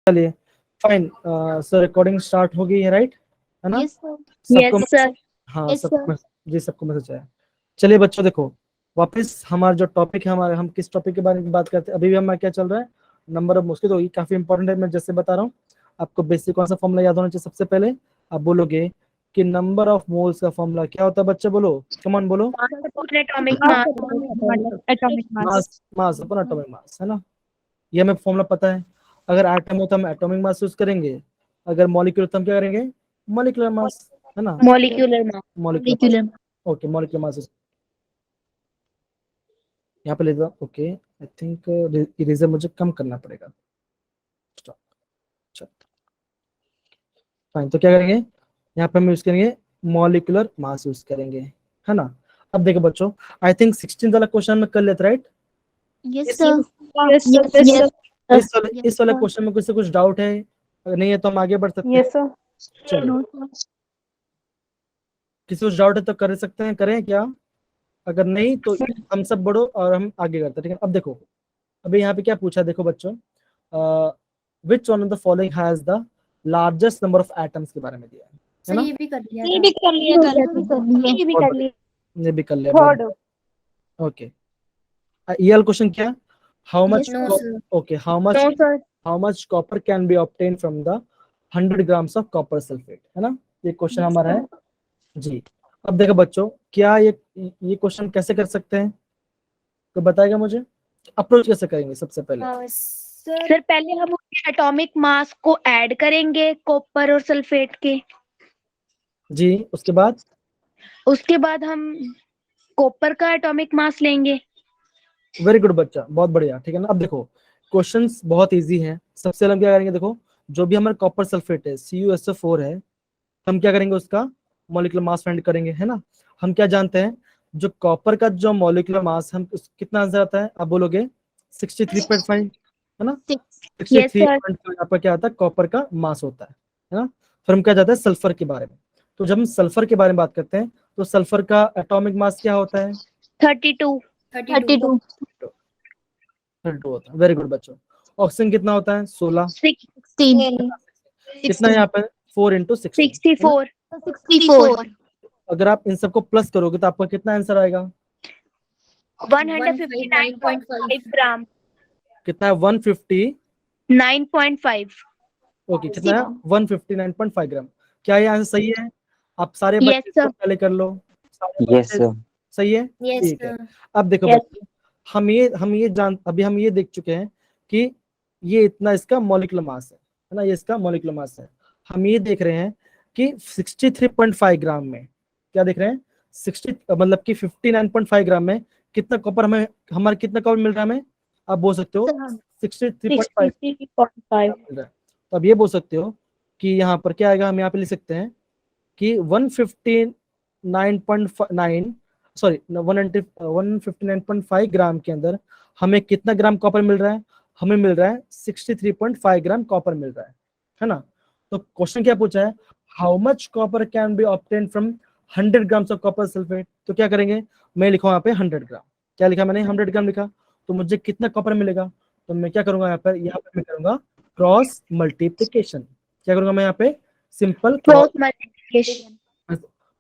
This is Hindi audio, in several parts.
चलिए फाइन सर, रिकॉर्डिंग स्टार्ट हो गई है, राइट है ना? Yes sir. सबको यस सर। हाँ यस सबको सर। जी सबको मैसेज आया। चलिए बच्चों देखो, वापस हमारा जो टॉपिक है, हमारे हम किस टॉपिक के बारे में बात करते हैं अभी भी हमारा क्या चल रहा है, नंबर ऑफ मोल्स। तो ये काफी इंपॉर्टेंट है, मैं जैसे बता रहा हूँ आपको बेसिक कौन सा फॉर्मूला याद होना चाहिए। सबसे पहले आप बोलोगे कि नंबर ऑफ मोल्स का फॉर्मूला क्या होता है, बच्चे बोलो, कमान बोलो। Atomic mass. Atomic mass. Mass, mass upon atomic mass है ना, ये हमें फॉर्मूला पता है। अगर एटम हो तो हम एटॉमिक मास यूज करेंगे, अगर मॉलिक्यूल तो हम क्या करेंगे, मॉलिक्यूलर मास है ना, molecular mass. Molecular mass. Okay molecular mass यहाँ पे ले दो। ओके आई थिंक इरेजर मुझे कम करना पड़ेगा। Stop. चल फाइन, तो क्या करेंगे यहाँ पे हम यूज करेंगे मॉलिक्यूलर मास यूज करेंगे, है ना। अब देखो बच्चों, आई थिंक 16 वाला क्वेश्चन में कर लेते, right? Yes sir. Yes yes sir. Yes. इस वाले क्वेश्चन में किसी को कुछ डाउट है? अगर नहीं है तो हम आगे बढ़ सकते हैं। Yes sir. चलो, किसी को डाउट है तो कर सकते हैं, करें क्या? अगर नहीं तो हम सब बढ़ो और हम आगे करते हैं, ठीक है। अब देखो, अभी यहाँ पे क्या पूछा, देखो बच्चों, which one of the following has the largest number of atoms के बारे में दिया है ना। ये भी कर लिया ये भी कर लिया कल। ये भी कर लिया। ये भी कर लिया। थर्ड। ओके, ये वाला क्वेश्चन क्या, how much, no sir. Okay how much copper can be obtain from the 100 grams of copper sulphate, है ना। ये क्वेश्चन हमारा है जी। अब देखो बच्चों, क्या ये क्वेश्चन कैसे कर सकते हैं, तो बताएगा मुझे, अप्रोच कैसे करेंगे सबसे पहले? सर पहले हम एटॉमिक मास को ऐड करेंगे कॉपर और सल्फेट के। जी उसके बाद उसके बाद हम कॉपर का एटॉमिक मास लेंगे। वेरी गुड बच्चा, बहुत बढ़िया, ठीक है ना। अब देखो क्वेश्चंस बहुत इजी हैं। सबसे पहले हम क्या करेंगे, देखो जो भी हमारा कॉपर सल्फेट है CuSO4 है, हम क्या करेंगे उसका मॉलिक्यूलर मास फाइंड करेंगे, है ना। हम क्या जानते हैं, जो कॉपर का जो मॉलिक्यूलर मास हम कितना आंसर आता है, आप बोलोगे 63.5, है ना। Yes 63 sir. यहाँ पर क्या आता है, कॉपर का मास होता है ना। फिर हम क्या जाते हैं सल्फर के बारे में। तो जब हम सल्फर के बारे में बात करते हैं तो सल्फर का एटॉमिक मास क्या होता है, 32। 32। 32 होता है। वेरी गुड बच्चों। ऑक्सीजन कितना होता है, 16। 16। कितना है यहाँ पे, 4 × 16, है ना? 64। 64। अगर आप इन सबको प्लस करोगे तो आपका कितना आंसर आएगा, 159.5 ग्राम। कितना है 150, 9.5। ओके कितना है 159.5 ग्राम। क्या ये आंसर सही है? आप सारे यस बच्चे इसको सर। पहले कर लो, सारे यस बच्चे सर। सही है, यस ठीक है। सर। अब देखो Yes. बच्चे, हम ये देख चुके हैं कि ये इतना इसका मॉलिक्यूलर मास है ना, ये इसका मॉलिक्यूलर मास है। हम ये देख रहे हैं कि 63.5 ग्राम में, क्या देख रहे हैं 60 मतलब कि 59.5 ग्राम में कितना कॉपर हमें, हमारा कितना कॉपर मिल रहा है हमें, आप बोल सकते हो 63.5 63.5। मिल रहा है। तो अब ये बोल सकते हो कि यहाँ पर क्या आएगा, हम यहाँ पे लिख सकते हैं कि 159.9 सॉरी 159.5 ग्राम के अंदर हमें कितना ग्राम कॉपर मिल रहा है, हमें मिल रहा है 63.5 ग्राम कॉपर मिल रहा है ना। तो क्वेश्चन क्या पूछा है, how much copper can be obtain from 100 grams of copper sulphate. तो क्या करेंगे, मैं लिखा यहाँ पे 100 ग्राम, क्या लिखा मैंने 100 ग्राम लिखा, तो मुझे कितना कॉपर मिलेगा, तो मैं क्या करूंगा यहाँ पर मैं करूंगा क्रॉस मल्टीप्लीकेशन। क्या करूंगा मैं यहाँ पे, सिंपल क्रॉस। Cross multiplication.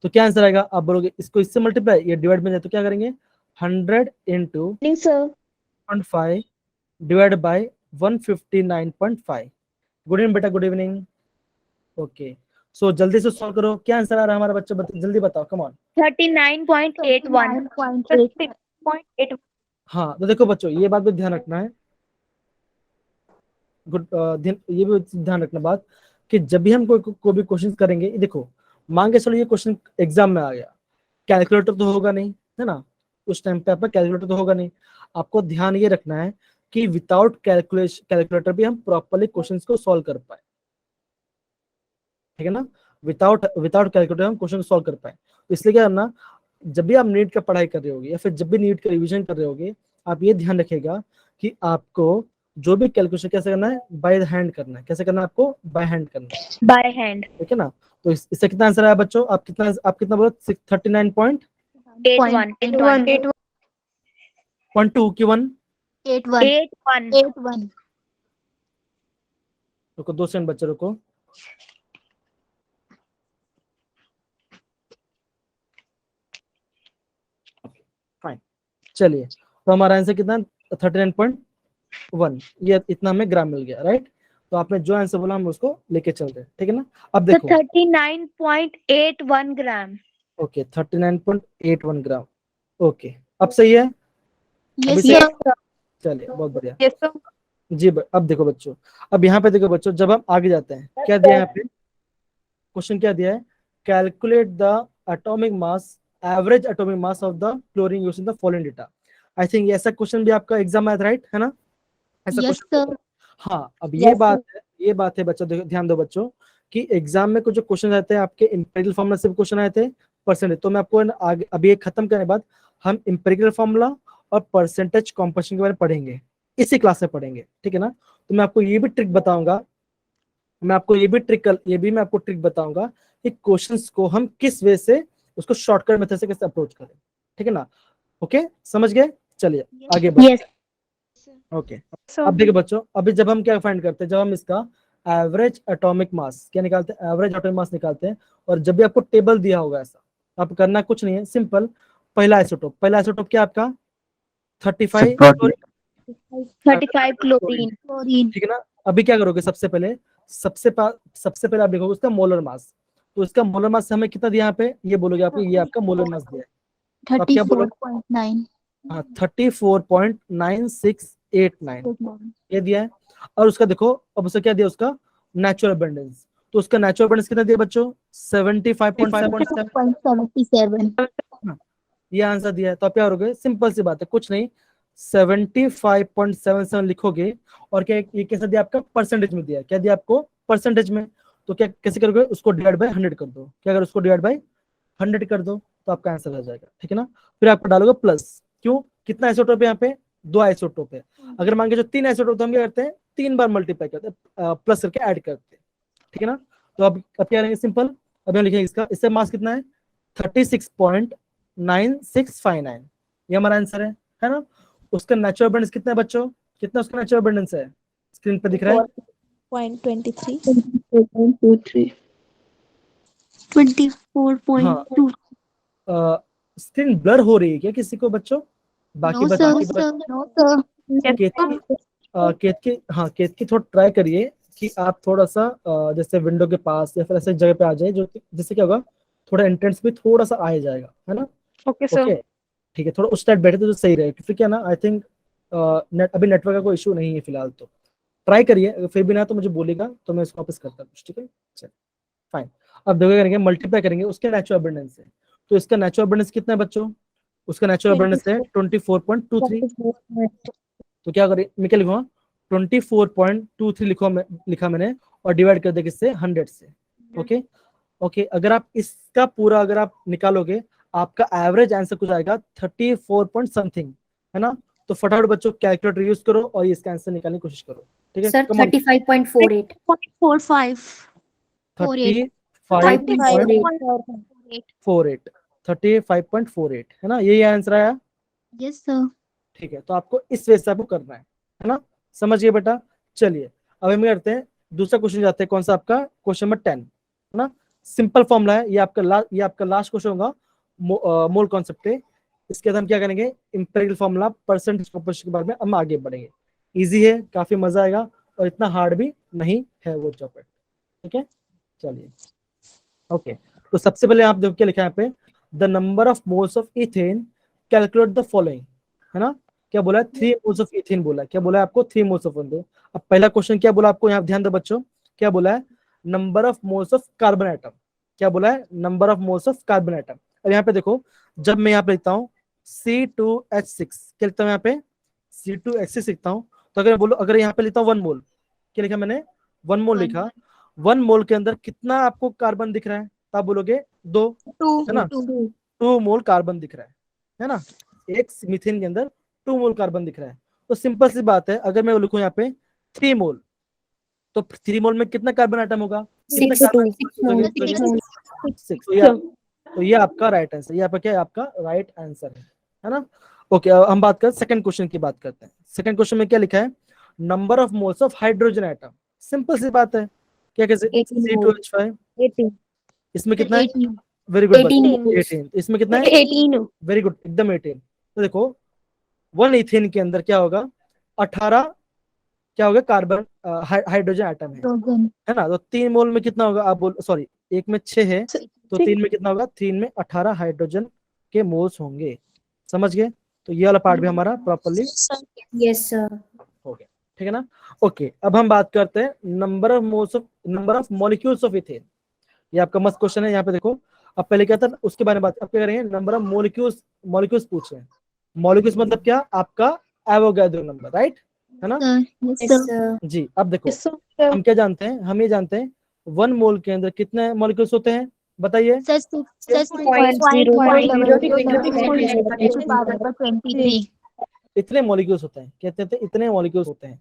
तो क्या आंसर आएगा, आप बोलोगे इसको इससे मल्टीप्लाई, ये डिवाइड में जाए तो क्या करेंगे 100 × sir 0.5 divide by 159.5। Good evening बेटा, गुड इवनिंग। ओके, सो जल्दी से सॉल्व करो, क्या आंसर आ रहा है हमारा बच्चा, जल्दी बताओ, कम ऑन। 39.81। 30.8। हाँ तो देखो बच्चों, ये बात भी ध्यान रखना है, गुड, ये भी ध्यान रखना बात कि जब भी हम कोई भी क्वेश्चन करेंगे, ये देखो मान के चलो ये क्वेश्चन एग्जाम में आ गया, कैलकुलेटर तो होगा नहीं, है ना, उस टाइम पे आपका कैलकुलेटर तो होगा नहीं। आपको ध्यान ये रखना है कि विदाउट कैलकुलेटर भी हम प्रॉपरली क्वेश्चंस को सॉल्व कर पाए, ठीक है ना। विदाउट विदाउट कैलकुलेटर हम क्वेश्चन सॉल्व कर पाए, तो इसलिए क्या करना, जब भी आप नीट का पढ़ाई कर रहे होगे या फिर जब भी नीट का रिवीजन कर रहे होगे, आप ये ध्यान रखिएगा कि आपको जो भी कैलकुलेशन कैसे करना है, बाय हैंड करना है। कैसे करना है, आपको बाय हैंड करना है, बाय हैंड। ठीक है ना। तो इससे कितना आंसर आया बच्चों, आप कितना बोलो 81। 39.12 की 1, 81। 81। रुको 2 सेकंड बच्चे, रुको। फाइन, चलिए, तो हमारा आंसर कितना, 39.1, ये इतना हमें ग्राम मिल गया, राइट। तो आपने जो आंसर बोला हम उसको लेके चल रहे हैं, ठीक है ना। अब तो देखो, 39.81 ग्राम। ओके 39.81 ग्राम, ओके, अब सही है। अभी यस सही है? सर। चलिए, बहुत बढ़िया यस सर। जी। अब देखो बच्चों, अब यहाँ पे देखो बच्चों, जब हम आगे जाते हैं, क्या दिया है यहाँ पे, क्वेश्चन क्या दिया है, calculate the atomic mass, average atomic mass of the chlorine using the following data. I think ऐसा क्वेश्चन भी आपका एग्जाम में आता है, राइट है ना, ऐसा यस क्वेश्चन। सर। हाँ, अब Yes, ये बात है बच्चों, ध्यान दो बच्चों, कि एग्जाम में कुछ जो क्वेश्चन आते हैं आपके इंपेरिकल फॉर्मूला से क्वेश्चन आए थे, परसेंटेज, तो मैं आपको आगे अभी ये खत्म करने के बाद हम इंपेरिकल फॉर्मूला और परसेंटेज कॉम्पोजिशन के बारे में पढ़ेंगे, इसी क्लास में पढ़ेंगे, ठीक है ना। तो मैं आपको ये भी ट्रिक बताऊंगा, मैं आपको ट्रिक बताऊंगा कि क्वेश्चंस को हम किस वे से, उसको शॉर्टकट मेथड से कैसे अप्रोच करें, ठीक है ना। ओके, समझ गए, चलिए आगे बढ़ते यस हैं। ओके, अब देखिए बच्चों, अभी जब हम क्या फाइंड करते हैं, जब हम इसका एवरेज एटॉमिक मास क्या निकालते हैं, एवरेज एटॉमिक मास निकालते हैं। और जब भी आपको टेबल दिया होगा ऐसा, आप करना कुछ नहीं है, सिंपल, पहला आइसोटोप क्या आपका 35, 35 क्लोरीन। क्लोरीन। ठीक है ना। अभी क्या करोगे, सबसे पहले आप देखोगे उसका मोलर मास, तो इसका मोलर मास हमें कितना दिया यहाँ पे, ये बोलोगे आपको, ये आपका मोलर मास दिया है, तो आप क्या बोलोगे, 34.9। हाँ 34.9689 ये दिया है। और उसका देखो, अब उसका क्या दिया, उसका नेचुरल अबंडेंस, तो उसका नेचुरल अबंडेंस कितना दिया बच्चों, 75.7, 77। ये आंसर दिया है। तो आप क्या करोगे, सिंपल सी बात है, कुछ नहीं, 75.77 लिखोगे, और क्या ये कैसा दिया आपका, परसेंटेज में दिया है, क्या दिया आपको, परसेंटेज में। तो क्या कैसे करोगे, उसको डिवाइड बाय 100 कर दो, क्या अगर उसको डिवाइड बाय 100 कर दो तो आपका आंसर आ जाएगा, ठीक है ना। फिर आपको डालोगे प्लस, क्यों, कितना आइसोटोप है यहाँ पे, 2 आइसोटोप है। अगर मान के जो 3 आइसोटोप, तो हम क्या करते हैं, 3 बार मल्टीप्लाई करते हैं, प्लस करके ऐड करते हैं, ठीक है ना। तो अब क्या करेंगे, सिंपल, अब हम लिखेंगे इसका, इससे मास कितना है, 36.9659, ये हमारा आंसर है ना। उसका नेचुरल अबंडेंस कितना है बच्चों, कितना उसका नेचुरल अबंडेंस है, स्क्रीन पर दिख रहा है, 24.23। 24.2। स्क्रीन ब्लर हो रही है क्या किसी को बच्चों, बाकी नो बाकी सर। No sir. केत की थोड़ा ट्राई करिए कि आप थोड़ा सा जैसे विंडो के पास या फिर ऐसे जगह पे आ जाए, जो जिससे क्या होगा, थोड़ा एंट्रेंस भी थोड़ा सा आ जाएगा, है ना। Okay sir. ओके, ठीक है, थोड़ा उस टाइप बैठे तो सही रहेगा, फिर क्या ना, आई थिंक अभी नेटवर्क का कोई इशू नहीं है फिलहाल, तो ट्राई करिए, अगर फिर भी ना तो मुझे बोलेगा, तो मैं इसको वापस करता हूँ, ठीक है, चल फाइन। अब देखो करेंगे, मल्टीप्लाई करेंगे उसके नेचुरल अबंडेंस से, तो इसका नेचुरल अबंडेंस कितना है बच्चों, उसका नेचुरल अबंडेंस है 24.23, तो क्या करें, मैं क्या लिखूंगा, 24.23 लिखा मैंने, और डिवाइड कर दे किससे, 100 से। ओके, ओके, अगर आप इसका पूरा अगर आप निकालोगे, आपका एवरेज आंसर कुछ आएगा 34 पॉइंट समथिंग, है ना। तो फटाफट बच्चों कैलकुलेटर यूज करो और इसका आंसर निकालने की कोशिश करो, ठीक है। सर 35.48 45। 35.48, 35.48 है ना, यही आंसर आया, यस सर। ठीक है। तो आपको इस वजह से आपको करना है ना, समझ गए बेटा। चलिए, अब हम करते हैं दूसरा क्वेश्चन, जाते हैं कौन सा आपका, क्वेश्चन नंबर 10, है ना। सिंपल फॉर्मूला है, ये आपका लास्ट क्वेश्चन होगा, मोल कॉन्सेप्ट है। इसके बाद हम क्या करेंगे, इंपेरिकल फॉर्मूला, परसेंटेज प्रोपोर्शन के बारे में हम आगे बढ़ेंगे। इजी है, काफी मजा आएगा, और इतना हार्ड भी नहीं है वो चैप्टर, ठीक है। चलिए, ओके, तो सबसे पहले आप देखो क्या लिखा है यहाँ पे, the number of moles of ethane, calculate the following, है ना। क्या बोला है, 3 मोल्स ऑफ इथेन बोला है, क्या बोला है आपको, 3 मोल्स ऑफ। अब पहला क्वेश्चन क्या बोला आपको, यहाँ ध्यान दो बच्चों, क्या बोला है, number of moles of carbon atom, क्या बोला है, number of moles of carbon atom. अब यहाँ पे देखो, जब मैं यहाँ पे लिखता हूँ C2H6, क्या लिखता हूँ यहाँ पे, C2H6 लिखता हूँ, तो अगर बोलो, अगर यहाँ पे लिखता हूँ 1 मोल, क्या लिखा मैंने, 1 मोल लिखा, 1 मोल के अंदर कितना आपको कार्बन दिख रहा है, तो आप बोलोगे 2, है ना, 2 मोल कार्बन दिख रहा है ना, एक मीथेन के अंदर 2 मोल कार्बन दिख रहा है। तो सिंपल सी बात है, अगर मैं लिखूं यहाँ पे 3 मोल, तो 3 मोल में कितना कार्बन आइटम होगा, कितना 6 कार्बन, 6, तो ये आपका राइट आंसर, ये आपका क्या है, आपका राइट आंसर है ना। ओके, हम बात करते हैं सेकंड क्वेश्चन की, बात करते हैं। सेकंड क्वेश्चन में क्या लिखा है, number of moles of hydrogen atom, simple सी बात है, क्या कैसे 18 C2H5 18 इसमें कितना है, 18 वेरी गुड 18 18, इसमें कितना है, 18 वेरी गुड एकदम 18। तो देखो 1 इथेन के अंदर क्या होगा, 18 क्या होगा कार्बन हाइड्रोजन एटम hydrogen है ना। तो 3 मोल में कितना होगा आप बोल, सॉरी एक में 6 है तो 3 में कितना होगा, 3 में 18 हाइड्रोजन के मोल्स होंगे। समझ गए, तो ये वाला पार्ट भी हमारा प्रॉपर्ली Yes, sir. हो गया, ठीक है ना। ओके, अब हम बात करते हैं number of molecules of ethane. ये आपका मस्त क्वेश्चन है, यहाँ पे देखो। अब पहले क्या था उसके बारे में बात, अब क्या करेंगे, नंबर ऑफ मॉलिक्यूल्स पूछ रहे हैं। मॉलिक्यूल्स मतलब क्या, आपका एवोगैड्रो नंबर, राइट, है ना। sir yes Yes, sir sir. जी, अब देखो हम क्या जानते हैं, हम ये जानते हैं 1 मोल के अंदर कितने मॉलिक्यूल्स होते हैं, बताइए। sir 6.0 इतने मॉलिक्यूल्स होते हैं, कहते हैं इतने मॉलिक्यूल्स होते हैं,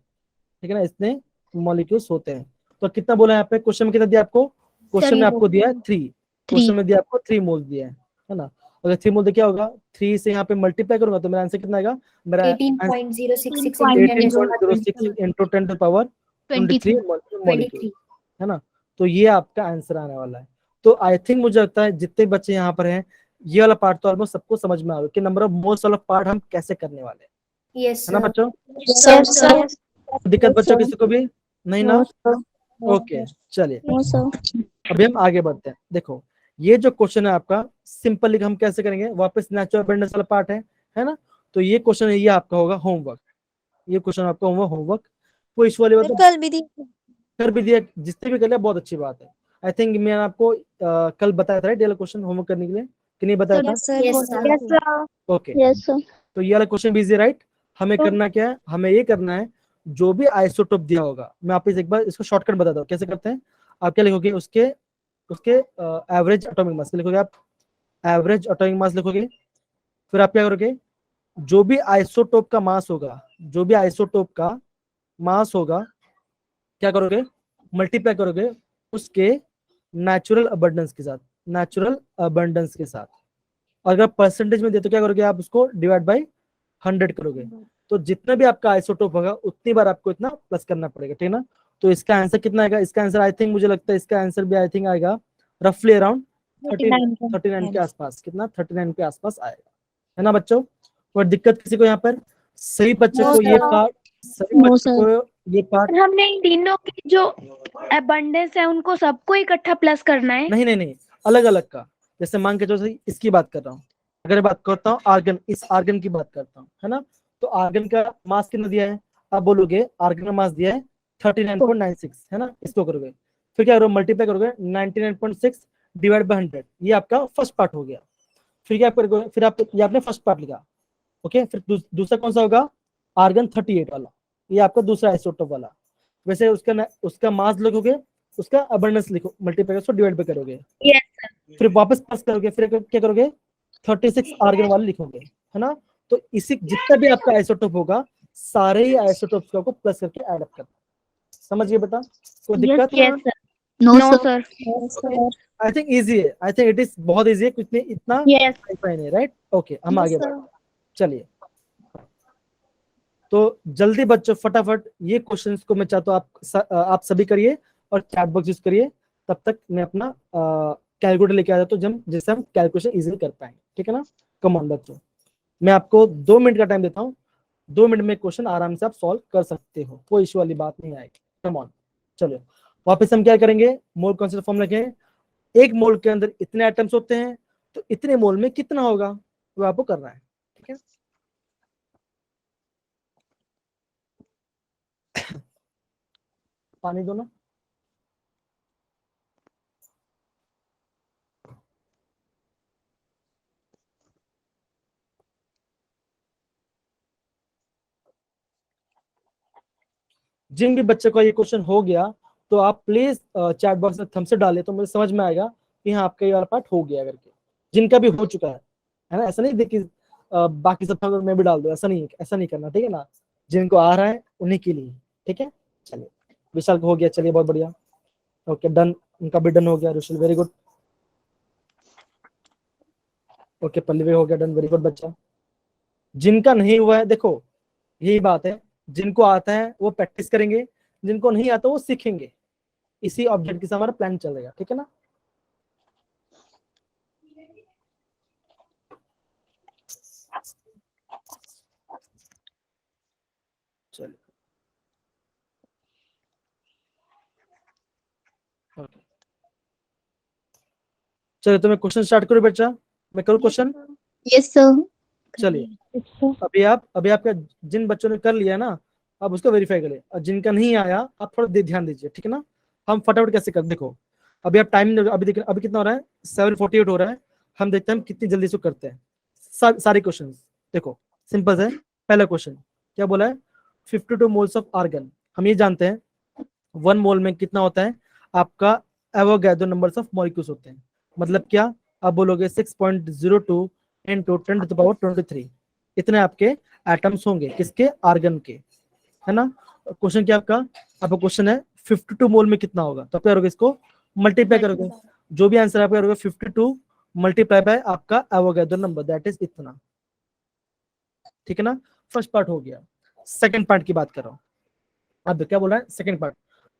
ठीक है ना, इतने मॉलिक्यूल्स होते हैं। तो कितना बोला यहाँ पे, क्वेश्चन में कितना दिया आपको, क्वेश्चन में आपको दिया है 3, क्वेश्चन में दिया आपको 3 मोल दिया है ना। अगर 3 मोल तो क्या होगा, 3 से यहाँ पे मल्टीप्लाई करूंगा तो मेरा आंसर कितना आएगा, मेरा 18.066 18.06 इंटू 10 टू पावर 23 मॉलिक्यूल, है ना। तो ये आपका आंसर आने वाला है। तो आई थिंक मुझे लगता है जितने बच्चे यहाँ पर हैं, ये वाला पार्ट तो ऑलमोस्ट सबको समझ में आ गया कि नंबर ऑफ मोल्स वाला पार्ट हम कैसे करने वाले हैं, Yes, है ना sir. बच्चों। sir दिक्कत बच्चों किसी को भी नहीं ना, ओके चलिए no sir अभी हम आगे बढ़ते हैं। देखो ये जो क्वेश्चन है आपका, सिंपली हम कैसे करेंगे, वापस नेचुरल अबंडेंस वाला पार्ट है ना। तो ये क्वेश्चन है, ये आपका होगा होमवर्क, ये क्वेश्चन आपका होमवर्क कोई इशू वाली बात तो कल भी दी कर भी दिया, जितने भी कर लिया बहुत अच्छी बात है। आई थिंक मैंने आपको कल बताया था डेली क्वेश्चन होमवर्क करने के लिए कि नहीं बताया था, Yes, sir. Okay. yes sir तो ये वाला क्वेश्चन भी इजी, राइट। हमें करना क्या है, हमें ये करना है जो भी आइसोटोप दिया होगा, मैं आप एक बार इसको शॉर्टकट बताता हूँ कैसे करते हैं। आप क्या लिखोगे, उसके उसके एवरेज एटॉमिक मास लिखोगे, आप एवरेज एटॉमिक मास लिखोगे। फिर आप क्या करोगे, जो भी आइसोटोप का मास होगा, जो भी आइसोटोप का मास होगा, क्या करोगे, मल्टीप्लाई करोगे उसके नेचुरल अबंडेंस के साथ, नेचुरल अबंडेंस के साथ। अगर परसेंटेज में दे तो क्या करोगे, आप उसको डिवाइड बाई 100 करोगे। तो जितना भी आपका आइसोटोप होगा उतनी बार आपको इतना प्लस करना पड़ेगा, ठीक है ना। तो इसका आंसर कितना आएगा, इसका आंसर आई थिंक मुझे लगता है इसका आंसर भी आई थिंक आएगा रफली अराउंड 39 के आसपास, कितना 39 के आसपास आएगा, है ना बच्चों। कोई दिक्कत किसी को यहाँ पर, सभी बच्चों को ये पार्ट, सभी No, बच्चों को ये पार्ट, हमने इन तीनों की जो अबंडेंस है उनको सबको इकट्ठा प्लस करना है। नहीं अलग अलग का। जैसे मान के चलो इसकी बात कर रहा हूँ, अगर बात करता हूँ आर्गन, इस आर्गन की बात करता हूँ, है ना। तो आर्गन का मास कितना दिया है, आप बोलोगे आर्गन का मास दिया है 39.96, है ना। इसको करोगे, फिर क्या करोगे, मल्टीप्लाई करोगे 99.6 डिवाइड बाय 100, ये आपका फर्स्ट पार्ट हो गया। फिर क्या करोगे, फिर आप ये आपने फर्स्ट पार्ट लिखा, ओके। फिर दूसरा कौन सा होगा, आर्गन 38 वाला, ये आपका दूसरा आइसोटोप वाला। वैसे उसका मास लिखोगे, उसका अबंडेंस लिखो, मल्टीप्लाई उसको डिवाइड पे करोगे, फिर वापस प्लस करोगे, फिर क्या करोगे 36 आर्गन वाले लिखोगे, है ना। तो इसी जितना भी आपका आइसोटोप होगा, सारे ही आइसोटोप्स को आपको प्लस करके ऐड अप करना। समझ गए बेटा, कोई दिक्कत, no no sir sir. I think easy है, आई थिंक इट इज बहुत इजी है, कुछ नहीं इतना यस नहीं, राइट। ओके हम आगे बढ़ते हैं, चलिए। तो जल्दी बच्चों फटाफट ये क्वेश्चंस को मैं चाहता हूँ आप सभी करिए और चैट बॉक्स यूज करिए, तब तक मैं अपना कैलकुलेटर लेके आ जाता हूँ जिससे हम कैलकुलेशन इजीली कर पाएंगे, ठीक है ना। कम ऑन बच्चों, मैं आपको 2 मिनट का टाइम देता हूँ, 2 मिनट में क्वेश्चन आराम से आप सॉल्व कर सकते हो, कोई इशू वाली बात नहीं आएगी। कम ऑन, चलो वापस हम क्या करेंगे, मोल कॉन्सेप्ट फॉर्म रखें। एक मोल के अंदर इतने आइटम्स होते हैं, तो इतने मोल में कितना होगा वो आपको करना है, ठीक है। पानी दो ना, जिन भी बच्चे को ये क्वेश्चन हो गया तो आप प्लीज चैट बॉक्स में थम्स अप डालें, तो मुझे समझ में आएगा कि हाँ आपका ये वाला पार्ट हो गया करके। जिनका भी हो चुका है ना, ऐसा नहीं देखिए बाकी सब थम्स मैं भी डाल दूं, ऐसा नहीं करना, ठीक है ना। जिनको आ रहा है उन्हीं के लिए, ठीक है। चलिए विशाल को हो गया, चलिए बहुत बढ़िया, ओके डन, उनका भी डन हो गया, Rushal very good, okay Pallavi हो गया डन, वेरी गुड बच्चा। जिनका नहीं हुआ है, देखो यही बात है, जिनको आता है वो प्रैक्टिस करेंगे, जिनको नहीं आता वो सीखेंगे, इसी ऑब्जेक्ट के साथ हमारा प्लान चलेगा, ठीक है ना। चलिए चलिए, तो मैं क्वेश्चन स्टार्ट करूं बच्चा, मैं करूं क्वेश्चन। Yes, sir. चलिए, अभी आपका जिन बच्चों ने कर लिया है ना, आप उसको वेरीफाई करें, और जिनका नहीं आया आप थोड़ा ध्यान दीजिए, ठीक है ना। हम फटाफट कैसे कर, देखो अभी आप टाइम, अभी देख, अभी कितना हो रहा है, 7:48 हो रहा है। हम देखते हैं हम कितनी जल्दी से करते हैं सारे क्वेश्चन। देखो सिंपल है, पहला क्वेश्चन क्या बोला है, 52 मोल्स ऑफ आर्गन। हम ये जानते हैं 1 मोल में कितना होता है आपका एवोगैड्रो नंबर्स ऑफ मॉलिक्यूल्स होते हैं। मतलब क्या, आप बोलोगे 6.02 into 10⁻23, इतने आपके एटम्स होंगे, किसके, आर्गन के, है ना। क्वेश्चन क्या आपका क्वेश्चन है 52 मोल में कितना होगा, तो आप क्या करोगे, इसको मल्टीप्लाई करोगे, जो भी आंसर आपका करोगे 52 मल्टीप्लाई बाय आपका एवोगैड्रो नंबर, दैट इज इतना, ठीक है ना। फर्स्ट पार्ट हो गया। सेकंड पार्ट की बात कर रहा हूं, अब क्या बोल रहा है सेकंड पार्ट।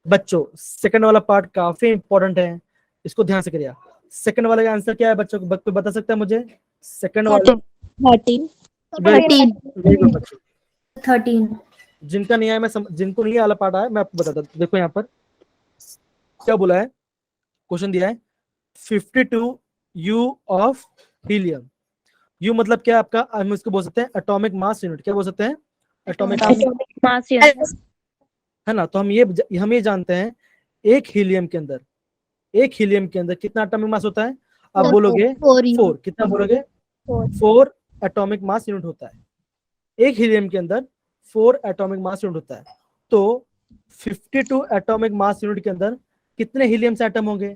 बच्चों सेकंड वाला पार्ट काफी इंपॉर्टेंट है, इसको ध्यान से करिए। सेकंड वाले का आंसर क्या है बच्चों को, कोई बता सकता है मुझे, सेकंड वाला। 13. वेरी 13. गुड बच्चों, 13. जिनका नहीं आया जिनको नहीं वाला पार्ट आया मैं आपको बताता हूँ। देखो यहाँ पर क्या बोला है, क्वेश्चन दिया है 52 U ऑफ हीलियम। यू मतलब क्या आपका, हम इसको बोल सकते हैं एटॉमिक मास यूनिट, क्या बोल सकते हैं, एटॉमिक मास यूनिट। है ना। तो हम ये जानते हैं एक हीलियम के अंदर कितना एटॉमिक मास होता है, आप बोलोगे 4, कितना बोलोगे, 4 एटॉमिक मास यूनिट होता है एक हीलियम के अंदर, 4 एटॉमिक मास यूनिट होता है। तो 52 एटॉमिक मास यूनिट के अंदर कितने हीलियम से एटम होंगे,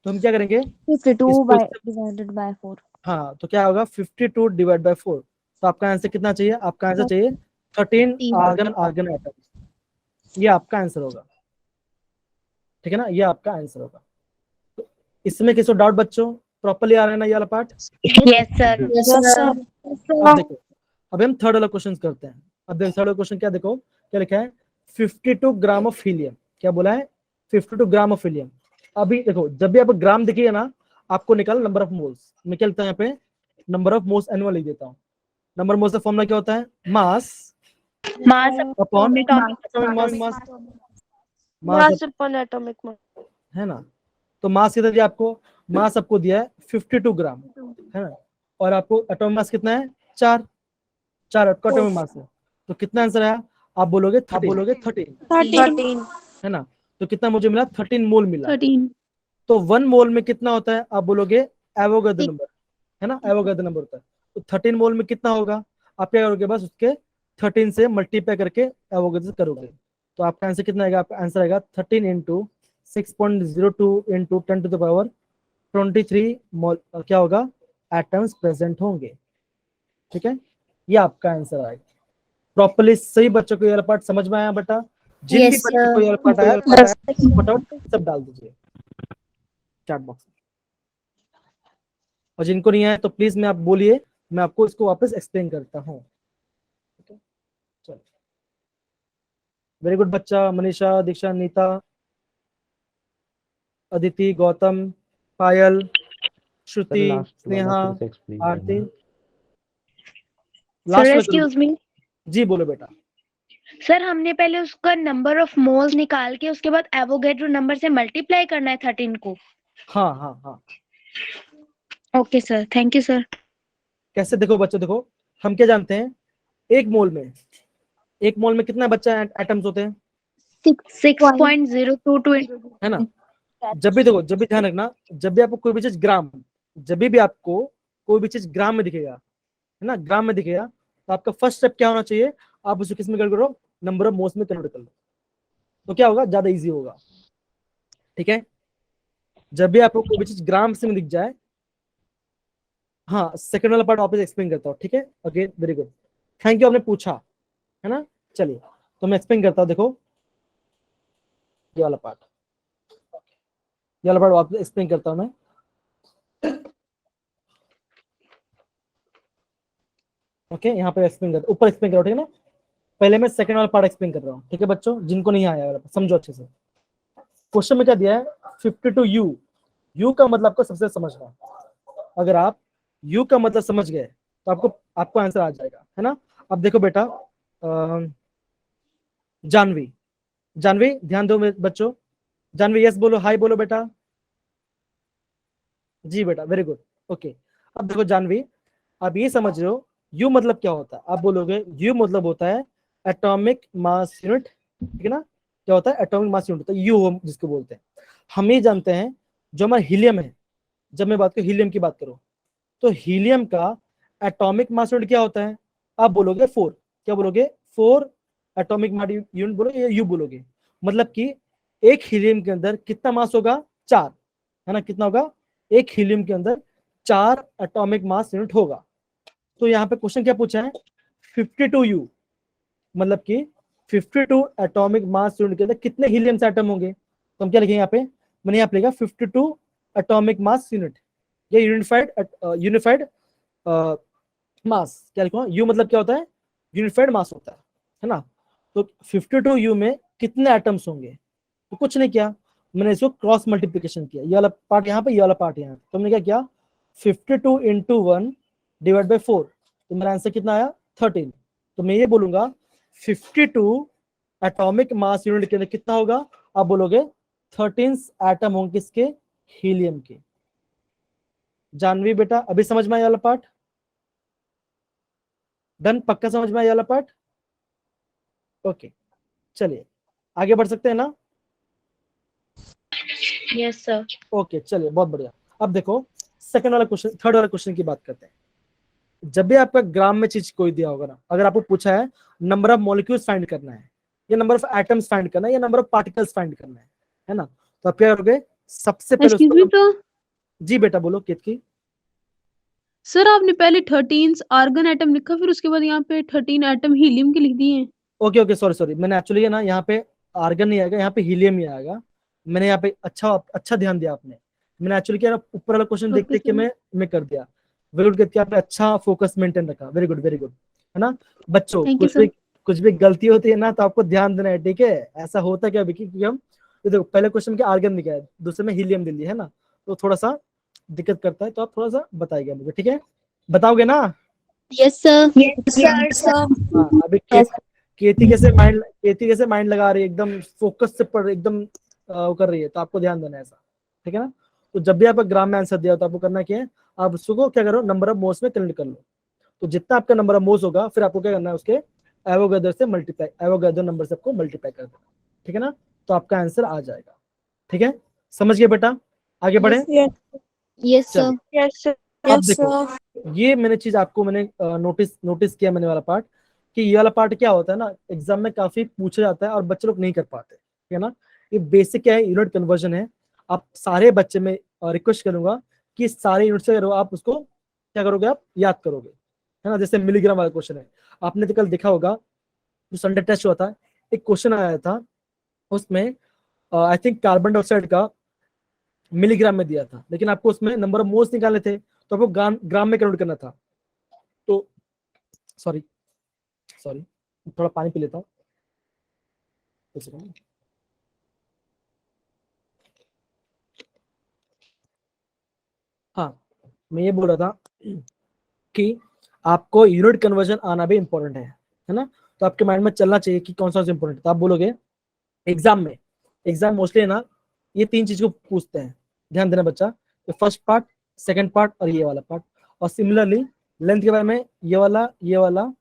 तो हम क्या करेंगे, 52 divided by 4. हाँ तो क्या होगा 52 डिवाइड बाय 4, तो आपका आंसर कितना चाहिए, आपका आंसर चाहिए 13 आर्गन एटम, ये आपका आंसर होगा, ठीक है ना, ये आपका आंसर होगा। तो इसमें किसी डाउट बच्चों, प्रॉपर्ली आ रहा है ना ये वाला part. Yes sir. Yes, sir. अब देखो, अब हम थर्ड वाला क्वेश्चन करते हैं। अब देखो थर्ड वाला क्वेश्चन क्या, देखो क्या लिखा है, 52 ग्राम ऑफ हीलियम, क्या बोला है 52 ग्राम ऑफ हीलियम। अभी देखो जब भी आप ग्राम दिखिए ना, आपको निकाल नंबर ऑफ मोल्स, मैं क्या लिखता हूँ यहाँ पे, नंबर ऑफ मोल्स एनुअल लिख देता हूँ। नंबर मोल्स का फॉर्मूला क्या होता है, mass mass upon atomic mass upon atomic mass, है ना। तो मास कितना दिया आपको, मास आपको दिया है 52 ग्राम, है ना, और आपको एटॉमिक मास कितना है, 4 एटॉमिक मास है। तो कितना आंसर आया, आप बोलोगे 13, है ना। तो कितना मुझे मिला, 13 मोल मिला। 13. तो 1 मोल में कितना होता है, आप बोलोगे एवोगैड्रो नंबर, है ना, एवोगैड्रो नंबर होता है। तो 13 मोल में कितना होगा, आप क्या करोगे, बस उसके 13 से मल्टीप्लाई करके एवोगैड्रो करोगे, तो आपका आंसर कितना आएगा, आपका आंसर आएगा 13 इंटू 6.02 इंटू 10⁻23 मोल, क्या होगा, एटम्स प्रेजेंट होंगे, ठीक है। ये आपका आंसर आएगा। प्रॉपर्ली सही बच्चों को ये पार्ट समझ में आया बेटा, जिन भी Yes, बच्चों को sir. ये पार्ट आया फटाफट सब डाल दीजिए चैट बॉक्स में, और जिनको नहीं आया तो प्लीज मैं आप बोलिए, मैं आपको इसको वापस एक्सप्लेन करता हूँ। चलो वेरी गुड बच्चा, मनीषा, दीक्षा, नीता, अदिति, गौतम, पायल, श्रुति, स्नेहा, आरती, सर लास्ट में एक्सक्यूज मी। जी बोलो बेटा। सर हमने पहले उसका नंबर ऑफ मोल्स निकाल के उसके बाद एवोगैड्रो नंबर से मल्टीप्लाई करना है 13 को। हाँ हाँ हाँ, okay sir, thank you sir. कैसे, देखो बच्चों देखो, हम क्या जानते हैं, एक मोल में कितना बच्चा एटम्स होते हैं, 6.022 है ना। जब भी देखो, जब भी ध्यान रखना, जब भी आपको कोई भी चीज ग्राम, जब भी आपको कोई भी चीज ग्राम में दिखेगा, है ना, ग्राम में दिखेगा, तो आपका फर्स्ट स्टेप क्या होना चाहिए, आप उसको किस में कन्वर्ट करो, नंबर ऑफ मोल्स में कन्वर्ट कर लो, तो क्या होगा, ज्यादा इजी होगा, ठीक है। जब भी आपको कोई भी चीज ग्राम से में दिख जाए, हाँ सेकंड वाला पार्ट वापस एक्सप्लेन करता हूँ, ठीक है, okay very good, thank you, आपने पूछा, है ना। चलिए तो मैं एक्सप्लेन करता हूँ, देखो ये वाला पार्ट, ये वाला पार्ट वापस एक्सप्लेन करता हूँ मैं। ओके यहाँ पे एक्सप्लेन करता, ऊपर एक्सप्लेन करो, ठीक है ना। पहले मैं सेकंड वाला पार्ट एक्सप्लेन कर रहा हूँ, ठीक है बच्चों, जिनको नहीं आया वाला समझो अच्छे से। क्वेश्चन में क्या दिया है, 52u, u का मतलब आपको सबसे समझना है। अगर आप u का मतलब समझ गए तो आपको आंसर आ जाएगा, है ना। अब देखो बेटा, जानवी, जानवी ध्यान दो बच्चों, जानवी यस बोलो, हाय बोलो बेटा, जी बेटा, वेरी गुड, ओके। अब देखो जानवी, आप ये समझ रहे हो यू मतलब क्या होता है, आप बोलोगे यू मतलब होता है एटॉमिक मास यूनिट, ठीक है ना। क्या होता है, एटॉमिक मास यूनिट होता है, यू हम जिसको बोलते हैं। हम ये जानते हैं जो हमारा हीलियम है, जब मैं बात करूं हीलियम की बात करूं, तो हीलियम का एटॉमिक मास यूनिट क्या होता है, आप बोलोगे 4, क्या बोलोगे 4 एटॉमिक मास यूनिट बोलोगे या यू बोलोगे। मतलब कि एक हीलियम के अंदर कितना मास होगा, 4, है ना। कितना होगा, एक हीलियम के अंदर 4 एटॉमिक मास यूनिट होगा। तो यहाँ पे क्वेश्चन क्या पूछा है, 52u, मतलब कि 52 एटॉमिक मास यूनिट के अंदर कितने हीलियम से एटम होंगे। तो हम क्या लिखेंगे यहाँ पे, मैंने यहाँ पे लिखा 52 एटॉमिक मास यूनिट, ये यूनिफाइड मास, क्या लिखूंगा, यू मतलब क्या होता है, यूनिफाइड मास होता है ना। तो 52u में कितने एटम्स होंगे, तो कुछ नहीं किया, मैंने इसको क्रॉस मल्टीप्लिकेशन किया, ये वाला पार्ट यहाँ पे, ये वाला पार्ट यहाँ पे, तो हमने क्या किया 52 इंटू 1 डिवाइड बाई 4, तो मेरा आंसर कितना आया 13। तो मैं ये बोलूंगा 52 एटॉमिक मास यूनिट के अंदर कितना होगा, आप बोलोगे 13 एटम होंगे किसके, हीलियम के। जानवी बेटा अभी समझ में आया वाला पार्ट, डन, पक्का समझ में आया वाला पार्ट, ओके। चलिए आगे बढ़ सकते हैं ना, यस सर। ओके चलिए बहुत बढ़िया। अब देखो सेकंड वाला क्वेश्चन, थर्ड वाला क्वेश्चन की बात करते हैं। जब भी आपका ग्राम में चीज कोई दिया होगा ना, अगर आपको पूछा है नंबर ऑफ मॉलिक्यूल्स फाइंड करना है, या नंबर ऑफ एटम्स फाइंड करना है, या नंबर ऑफ पार्टिकल्स फाइंड करना है ना, तो आप क्या करोगे, सबसे पहले एक्सक्यूज मी उसको, तो जी बेटा बोलो केतकी। सर आपने पहले 13 आर्गन एटम लिखा, फिर उसके बाद यहाँ पे 13 एटम हीलियम के लिख दिए हैं। ओके ओके सॉरी सॉरी, मैंने एक्चुअली ना यहाँ पे आर्गन नहीं आएगा, यहाँ पे हीलियम ही आएगा। मैंने यहाँ पे अच्छा ध्यान दिया आपने, मैंने एक्चुअली क्या ऊपर वाला क्वेश्चन देख ओके देख के सर। मैं कर दिया। वेरी गुड, आपने अच्छा फोकस मेंटेन रखा, वेरी गुड वेरी गुड, है ना। बच्चों थैंक यू सर। कुछ भी गलती होती है ना तो आपको ध्यान देना है, ठीक है। ऐसा होता है क्या विकी, क्योंकि हम तो देखो पहले क्वेश्चन में आर्गन दिखा है, दूसरे में हीलियम दे दिया है ना, तो थोड़ा सा दिक्कत करता है, तो आप थोड़ा सा बताइएगा मुझे, ठीक है, बताओगे ना। Yes, sir. हाँ अभी Yes. केती कैसे माइंड लगा रही है, एकदम फोकस से पढ़, एकदम वो कर रही है, तो आपको ध्यान देना है ऐसा, ठीक है ना। तो जब भी आपका ग्राम में आंसर दिया हो तो आपको करना क्या है, आप उसको क्या करो, नंबर ऑफ मोल्स में कन्वर्ट कर लो। तो जितना आपका नंबर ऑफ मोल्स होगा, फिर आपको क्या करना है, उसके एवोगैड्रो से मल्टीप्लाई, एवोगैड्रो नंबर से आपको मल्टीप्लाई कर देना, ठीक है ना। तो आपका आंसर आ जाएगा, ठीक है, समझ गए बेटा, आगे बढ़े। Yes, sir. चलिए Yes, sir. अब देखो, ये मैंने चीज आपको मैंने नोटिस किया मैंने वाला पार्ट, कि ये वाला पार्ट क्या होता है ना, एग्जाम में काफी पूछा जाता है और बच्चे लोग नहीं कर पाते, ठीक है ना। ये बेसिक क्या है, यूनिट कन्वर्जन है। आप सारे बच्चे में रिक्वेस्ट करूंगा कि सारे यूनिट से आप उसको क्या करोगे, आप याद करोगे, है ना। जैसे मिलीग्राम वाला क्वेश्चन है, आपने तो कल देखा होगा, जो संडे टेस्ट हुआ था, एक क्वेश्चन आया था, उसमें आई थिंक कार्बन डाइऑक्साइड का मिलीग्राम में दिया था, लेकिन आपको उसमें नंबर ऑफ मोल्स निकालने थे, तो आपको ग्राम में कन्वर्ट करना था। तो सॉरी थोड़ा पानी पी लेता हूँ। हाँ मैं ये बोल रहा था कि आपको यूनिट कन्वर्जन आना भी इंपॉर्टेंट है ना। तो आपके माइंड में चलना चाहिए कि कौन सा इंपॉर्टेंट, तो आप बोलोगे एग्जाम मोस्टली है ना, ये 3 चीज को पूछते हैं, ध्यान देना बच्चा, फर्स्ट पार्ट, सेकंड पार्ट और ये वाला पार्ट। और सिमिलरली लेंथ के बारे में ये वाला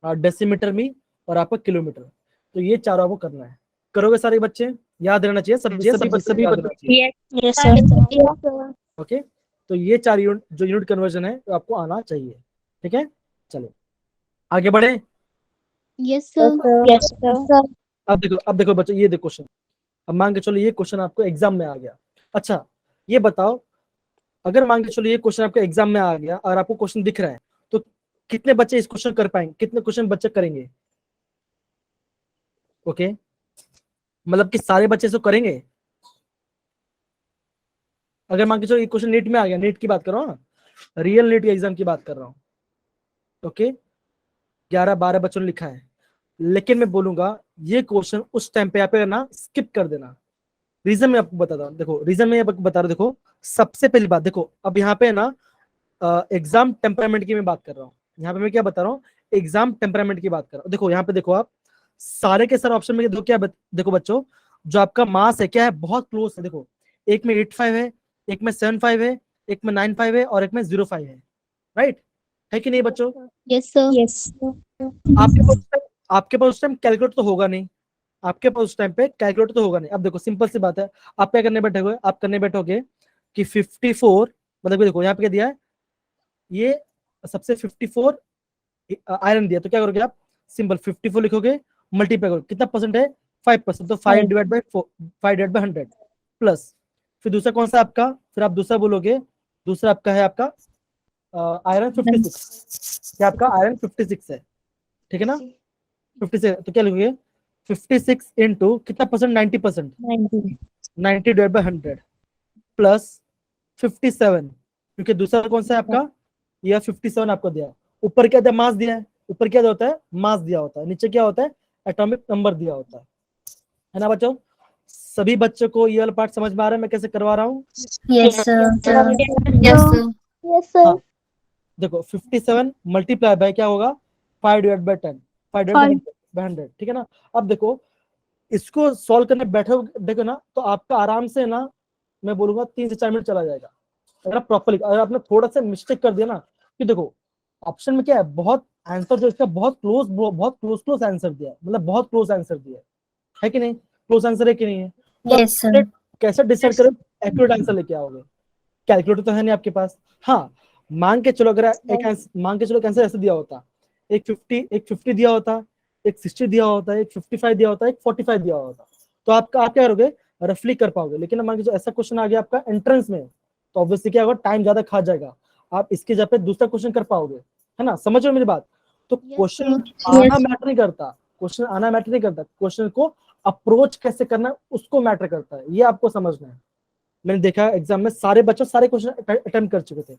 डेसीमीटर में और आपका किलोमीटर, तो ये चारों आपको करना है। करोगे सारे बच्चे, याद रहना चाहिए, सभी याद रहना चाहिए, Yes, sir. Yes, sir. Okay. तो ये 4 यूनिट कन्वर्जन है, तो आपको आना चाहिए, ठीक है। चलो आगे बढ़े। Yes, sir. Yes, sir. अब देखो बच्चों, ये देखो क्वेश्चन, अब मान के चलो ये क्वेश्चन आपको एग्जाम में आ गया। अच्छा ये बताओ, अगर मान के चलो ये क्वेश्चन आपको एग्जाम में आ गया और आपको क्वेश्चन दिख रहा है, तो कितने बच्चे इस क्वेश्चन कर पाएंगे, कितने क्वेश्चन बच्चे करेंगे, ओके। मतलब कि सारे बच्चे इसको करेंगे। अगर मान के चलो ये क्वेश्चन नीट में आ गया, नीट की बात कर रहा हूँ ना, रियल नीट के एग्जाम की बात कर रहा हूँ, ओके, 11-12 बच्चों ने लिखा है, लेकिन मैं बोलूंगा ये क्वेश्चन उस टाइम पे यहाँ पे ना स्किप कर देना। रीजन मैं आपको बताता हूँ, देखो रीजन मैं आपको बता रहा हूँ। देखो सबसे पहली बात, देखो अब यहाँ पे ना एग्जाम टेम्परामेंट की मैं बात कर रहा हूँ। यहाँ पे मैं क्या बता रहा हूँ, एग्जाम टेम्परामेंट की बात कर रहा हूँ। देखो यहाँ पे देखो, आप सारे के सारे ऑप्शन में देखो क्या देखो बच्चों, जो आपका मास है क्या है, बहुत क्लोज है। देखो एक में 85 है, एक में 75 है, एक में 95 है और एक में 05 है, राइट है कि नहीं बच्चों? Yes, sir. Yes. आपके पास उस टाइम कैलकुलेटर तो होगा नहीं, आपके पास उस टाइम पे कैलकुलेटर तो होगा नहीं। अब देखो सिंपल सी बात है, आप क्या करने बैठे हुए, आप करने बैठोगे कि 54, मतलब कि देखो यहाँ पे क्या दिया है, ये सबसे 54 आयरन दिया, तो क्या करोगे आप, सिंपल 54 लिखोगे, मल्टीप्लाई करोगे, कितना परसेंट है, 5%, तो 5 डिवाइड बाय 100 प्लस, फिर दूसरा कौन सा आपका, फिर आप दूसरा बोलोगे, दूसरा आपका है आपका आयरन 56, क्या आपका आयरन 56 है, ठीक है ना, 56, तो क्या लिखोगे 56 इंटू कितना परसेंट, 90%, 90 डिवाइड बाय 100 प्लस 57, क्योंकि दूसरा कौन सा है आपका, यह 57 आपको दिया है। ऊपर क्या दिया, मास दिया है, ऊपर क्या होता है, मास दिया होता है, नीचे क्या होता है, एटॉमिक नंबर दिया होता है ना बच्चों? सभी बच्चों को ये वाला पार्ट समझ में आ रहा है मैं कैसे करवा रहा हूँ? Yes, sir. Yes, sir. Yes, sir. हाँ, देखो 57 मल्टीप्लाई बाय क्या होगा, 5 डिवाइड बाय 10, 5 डिवाइड बाय 100, ठीक है ना? अब देखो इसको सॉल्व करने बैठो, देखो ना, तो आपका आराम से ना, मैं बोलूंगा 3 से 4 मिनट चला जाएगा, अगर आप प्रॉपरली, अगर आपने थोड़ा सा मिस्टेक कर दिया ना, कि देखो ऑप्शन में क्या है, बहुत आंसर जो इसका बहुत क्लोज आंसर दिया है, मतलब बहुत क्लोज आंसर दिया है कि नहीं, क्लोज आंसर है कि नहीं है? तो Yes, sir. कैसे डिसाइड करो एक्यूरेट आंसर लेके आओगे, कैलकुलेटर तो है नहीं आपके पास। हाँ, मान के चलो अगर मान के चलो आंसर ऐसे दिया होता, एक 50 दिया होता, एक 60 दिया होता, एक 55 दिया होता, एक 45 दिया होता, तो आप क्या करोगे, रफली कर पाओगे। लेकिन मान के चलो ऐसा क्वेश्चन आ गया आपका एंट्रेंस में, तो ऑब्वियसली क्या होगा, टाइम ज्यादा खा जाएगा, आप इसके जगह पे दूसरा क्वेश्चन कर पाओगे, है ना? समझ रहे हो मेरी बात? तो क्वेश्चन आना मैटर नहीं करता, क्वेश्चन आना मैटर नहीं करता, क्वेश्चन को अप्रोच कैसे करना है उसको मैटर करता है, ये आपको समझना है। मैंने देखा एग्जाम में सारे बच्चे सारे क्वेश्चन अटेम्प्ट कर चुके थे,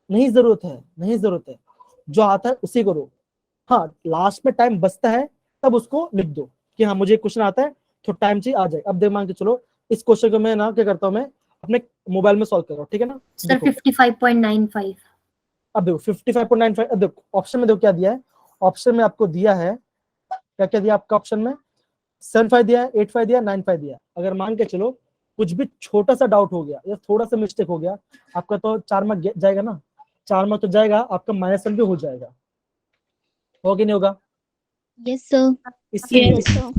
नहीं जरूरत है, नहीं जरूरत है, जो आता है उसी करो। हाँ, लास्ट में टाइम बचता है तब उसको लिख दो कि हाँ मुझे क्वेश्चन आता है, तो टाइम चाहिए आ जाए। अब देख मान के चलो इस क्वेश्चन को मैं ना क्या करता हूँ, मैं अपने मोबाइल में सॉल्व कर रहा हूँ, ठीक है ना? Sir, 55.95. अब देखो 55.95, अब देखो ऑप्शन में देखो क्या दिया है, ऑप्शन में आपको दिया है क्या क्या दिया आपका ऑप्शन में, 75 दिया है, 85 दिया, 95 दिया। अगर मान के चलो कुछ भी छोटा सा डाउट हो गया या थोड़ा सा मिस्टेक हो गया, आपका तो 4 मार्क जाएगा ना, 4 मार्क तो जाएगा, आपका -1 भी हो जाएगा, होगा कि नहीं होगा? Yes, sir. इसीलिए Yes, sir.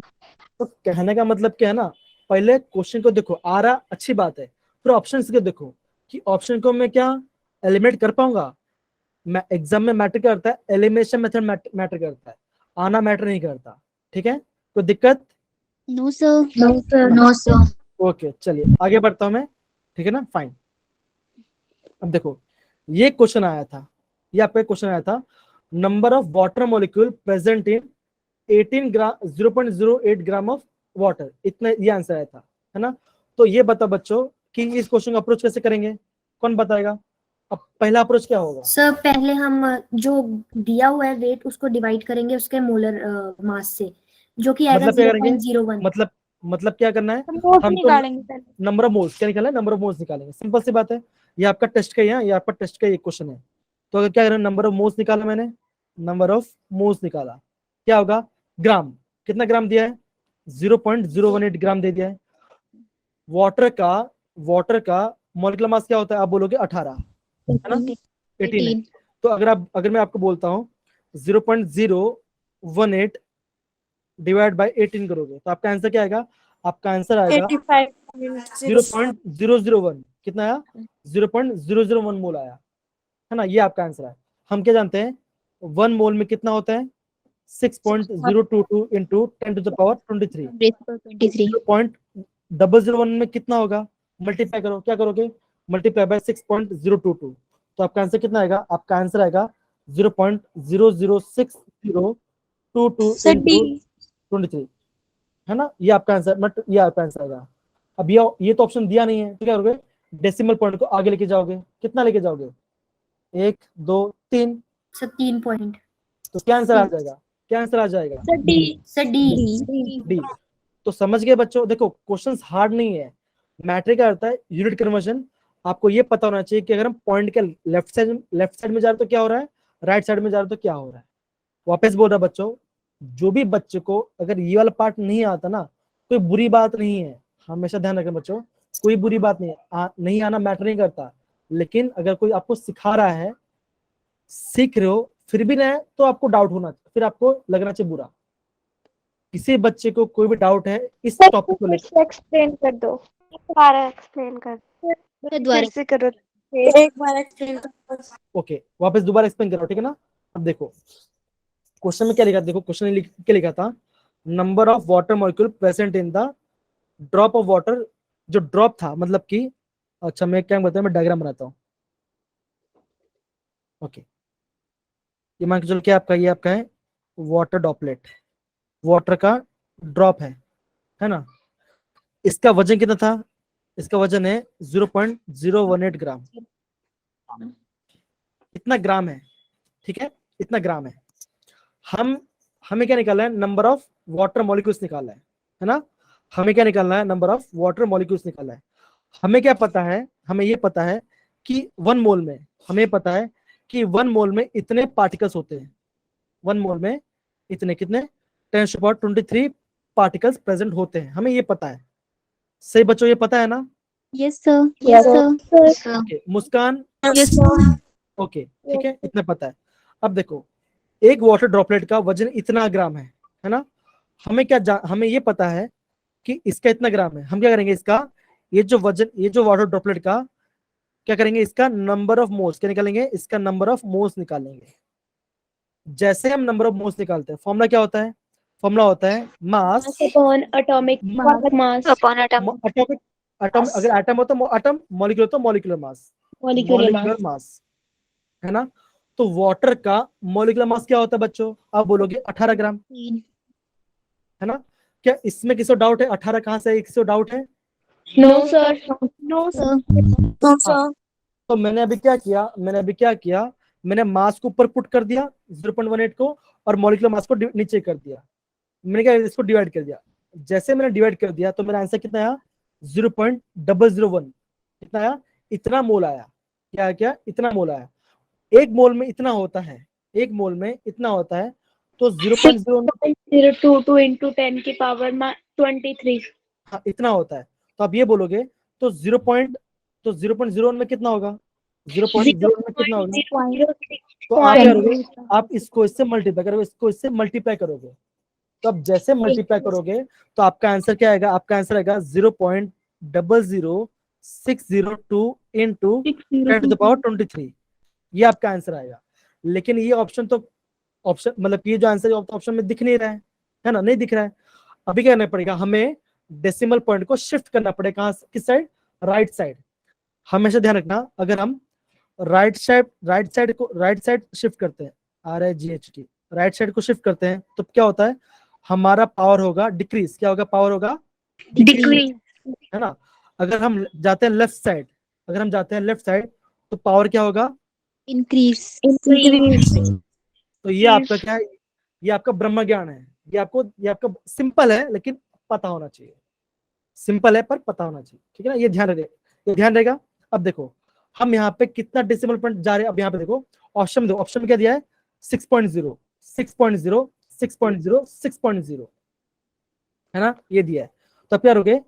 तो कहने का मतलब क्या है ना, पहले क्वेश्चन को देखो आ रहा, अच्छी बात है, फिर ऑप्शन को देखो कि ऑप्शन को मैं क्या एलिमिनेट कर पाऊंगा। मैं एग्जाम में मैटर करता है, एलिमिनेशन मेथड मैटर करता है, आना मैटर नहीं करता, ठीक है? कोई दिक्कत? No, sir. No, sir. No, sir. Okay चलिए आगे बढ़ता हूं मैं, ठीक है ना, फाइन। अब देखो ये क्वेश्चन आया था, ये आपका क्वेश्चन आया था, number of water molecule present in 18 gram 0.08 gram of water, इतना ये आंसर आया था, है ना? तो ये बता बच्चों कि इस क्वेश्चन का अप्रोच कैसे करेंगे, कौन बताएगा? अब पहला अप्रोच क्या होगा? सर पहले हम जो दिया हुआ है वेट उसको डिवाइड करेंगे उसके मोलर मास से, जो कि आएगा मतलब क्या करेंगे? 0.01. मतलब क्या करना है, मोल्स हम तो निकालेंगे सर। नंबर ऑफ मोल्स क्या निकालना है, नंबर ऑफ मोल्स निकालेंगे, सिंपल सी बात है। ये आपका टेस्ट का ही है, ये आपका टेस्ट का एक क्वेश्चन है। तो अगर क्या करें, नंबर ऑफ मोल्स निकाला मैंने, नंबर ऑफ मोल्स निकाला, क्या होगा, ग्राम, कितना ग्राम दिया है, 0.018 ग्राम दे दिया है। वाटर का मॉलिक्यूलर मास क्या होता है, आप बोलोगे 18, है ना, 18 है। तो अगर मैं आपको बोलता हूँ 0.018 डिवाइड बाय 18 करोगे, तो आपका आंसर क्या आएगा, आपका आंसर आएगा 0.001, कितना आया, 0.001 मोल आया, है ना? ये आपका आंसर है। हम क्या जानते हैं 1 मोल में कितना होता है, 6.022 इंटू 10 टू द पावर 23। 0.001 में कितना होगा, मल्टीप्लाई करो, क्या करोगे, मल्टीप्लाई बाय 6.022, तो आपका आंसर कितना आएगा, आपका आंसर आएगा 0.00622 इंटू 23, है ना? ये आपका आंसर, ये आपका आंसर आएगा। अब ये तो ऑप्शन दिया नहीं है, तो क्या करोगे, डेसिमल पॉइंट को आगे लेके जाओगे, कितना लेके जाओगे, 1 2 3, सर 3 पॉइंट. तो क्या आंसर आ जाएगा, क्या आंसर आ जाएगा? Sir D. डी। तो समझ गए बच्चों? देखो क्वेश्चंस हार्ड नहीं है, मैट्रिक का अर्थ है यूनिट कन्वर्जन। आपको ये पता होना चाहिए कि अगर हम पॉइंट के लेफ्ट साइड में जा रहे तो क्या हो रहा है, राइट साइड में जा रहे तो क्या हो रहा है। वापस बोल रहा बच्चों, जो भी बच्चे को अगर ये वाला पार्ट नहीं आता ना, कोई बुरी बात नहीं है, हमेशा ध्यान रखें बच्चों, कोई बुरी बात नहीं है, नहीं आना मैटर नहीं करता। लेकिन अगर कोई आपको सिखा रहा है, सीख रहे हो, फिर भी ना तो आपको डाउट होना, फिर आपको लगना चाहिए बुरा। किसी बच्चे को कोई भी डाउट है इस टॉपिक को लेकर, एक्सप्लेन कर दो, दोबारा एक्सप्लेन कर दो, दोबारा फिर से करो, एक बार एक्सप्लेन कर दो। ओके वापस दोबारा एक्सप्लेन करो, ठीक है ना। अब देखो क्वेश्चन में क्या लिखा, देखो क्वेश्चन में क्या लिखा था, number of water molecule present in the drop of water. जो ड्रॉप था मतलब कि, अच्छा मैं क्या बताऊं, मैं डायग्राम बनाता हूँ। ओके, ये मान के चलो क्या आपका, ये आपका है वाटर ड्रॉपलेट, वाटर का ड्रॉप है ना। इसका वजन कितना था, इसका वजन है 0.018 ग्राम, इतना ग्राम है, ठीक है, इतना ग्राम है। हमें क्या निकालना है, नंबर ऑफ वाटर मॉलिक्यूल्स निकालना है ना। हमें क्या निकालना है, नंबर ऑफ वाटर मॉलिक्यूल्स निकालना है। हमें क्या पता है, हमें ये पता है कि 1 मोल में, हमें पता है कि 1 मोल में इतने पार्टिकल्स होते हैं, 1 मोल में इतने कितने 10⁻23 पार्टिकल्स प्रेजेंट होते हैं, हमें ये पता है। सही बच्चों, ये पता है ना? Yes sir. Yes sir. Okay Muskan, Yes sir. Okay ठीक है, इतना पता है। अब देखो एक वाटर ड्रॉपलेट का वजन इतना ग्राम है ना। हमें ये पता है कि इसका इतना ग्राम है। हम क्या करेंगे, इसका ये जो वजन, ये जो वाटर ड्रॉपलेट का क्या करेंगे, इसका नंबर ऑफ मोल्स क्या निकालेंगे, इसका नंबर ऑफ मोल्स निकालेंगे। जैसे हम नंबर ऑफ मोल्स निकालते हैं, फॉर्मूला क्या होता है, फॉर्मूला होता है मास upon atomic mass, upon atom, atomic, atom अगर एटम हो तो एटम, मॉलिक्यूल तो मॉलिक्यूलर मास, मॉलिक्यूलर मास। है ना। तो वाटर का मॉलिक्यूलर मास क्या होता है बच्चों, आप बोलोगे 18 ग्राम, है ना। क्या इसमें किसी को डाउट है, 18 कहां से है, किसी को डाउट है? No sir, No sir. तो मैंने अभी क्या किया, मैंने मास को ऊपर पुट कर दिया 0.18 को, और मॉलिक्यूलर मास को नीचे कर दिया। मैंने क्या इसको डिवाइड कर दिया। जैसे मैंने डिवाइड कर दिया तो मेरा आंसर कितना आया, 0.001। कितना आया, इतना मोल आया। क्या इतना मोल आया। एक मोल में इतना होता है, एक मोल में इतना होता है, तो 0.022 into 10 की पावर 23। हाँ इतना होता है। तो आप ये बोलोगे तो 0.01 में कितना होगा, 0.01 में कितना होगा। तो आप क्या करोगे, आप इसको इससे मल्टीप्लाई करोगे, इसको इससे मल्टीप्लाई करोगे। तो अब जैसे मल्टीप्लाई करोगे तो आपका आंसर क्या आएगा, आपका आंसर आएगा 0.00602 इंटू 10⁻23। ये आपका आंसर आएगा। लेकिन ये ऑप्शन मतलब ये जो आंसर ऑप्शन में दिख नहीं रहा है ना, नहीं दिख रहा है। अभी क्या करना पड़ेगा, हमें डेसिमल पॉइंट को शिफ्ट करना पड़ेगा, कहां, किस साइड, राइट साइड। हमेशा ध्यान रखना, अगर हम राइट साइड शिफ्ट करते हैं, RIGHT, राइट साइड को शिफ्ट करते हैं तो क्या होता है, हमारा पावर होगा डिक्रीज। क्या होगा, पावर होगा डिक्रीज, है ना। अगर हम जाते हैं लेफ्ट साइड, तो पावर क्या होगा, Increase. तो ये आपका क्या है, ये आपका ब्रह्म ज्ञान है। ये आपका सिंपल है लेकिन पता होना चाहिए, सिंपल है पर पता होना चाहिए, ठीक है ना। ये ध्यान रहेगा। अब देखो हम यहाँ पे कितना डेसिमल पॉइंट जा रहे हैं। अब यहाँ पे देखो ऑप्शन में क्या दिया है, 6.0, 6.0, 6.0, 6.0, है ना, ये दिया है। तो अब क्या करोगे,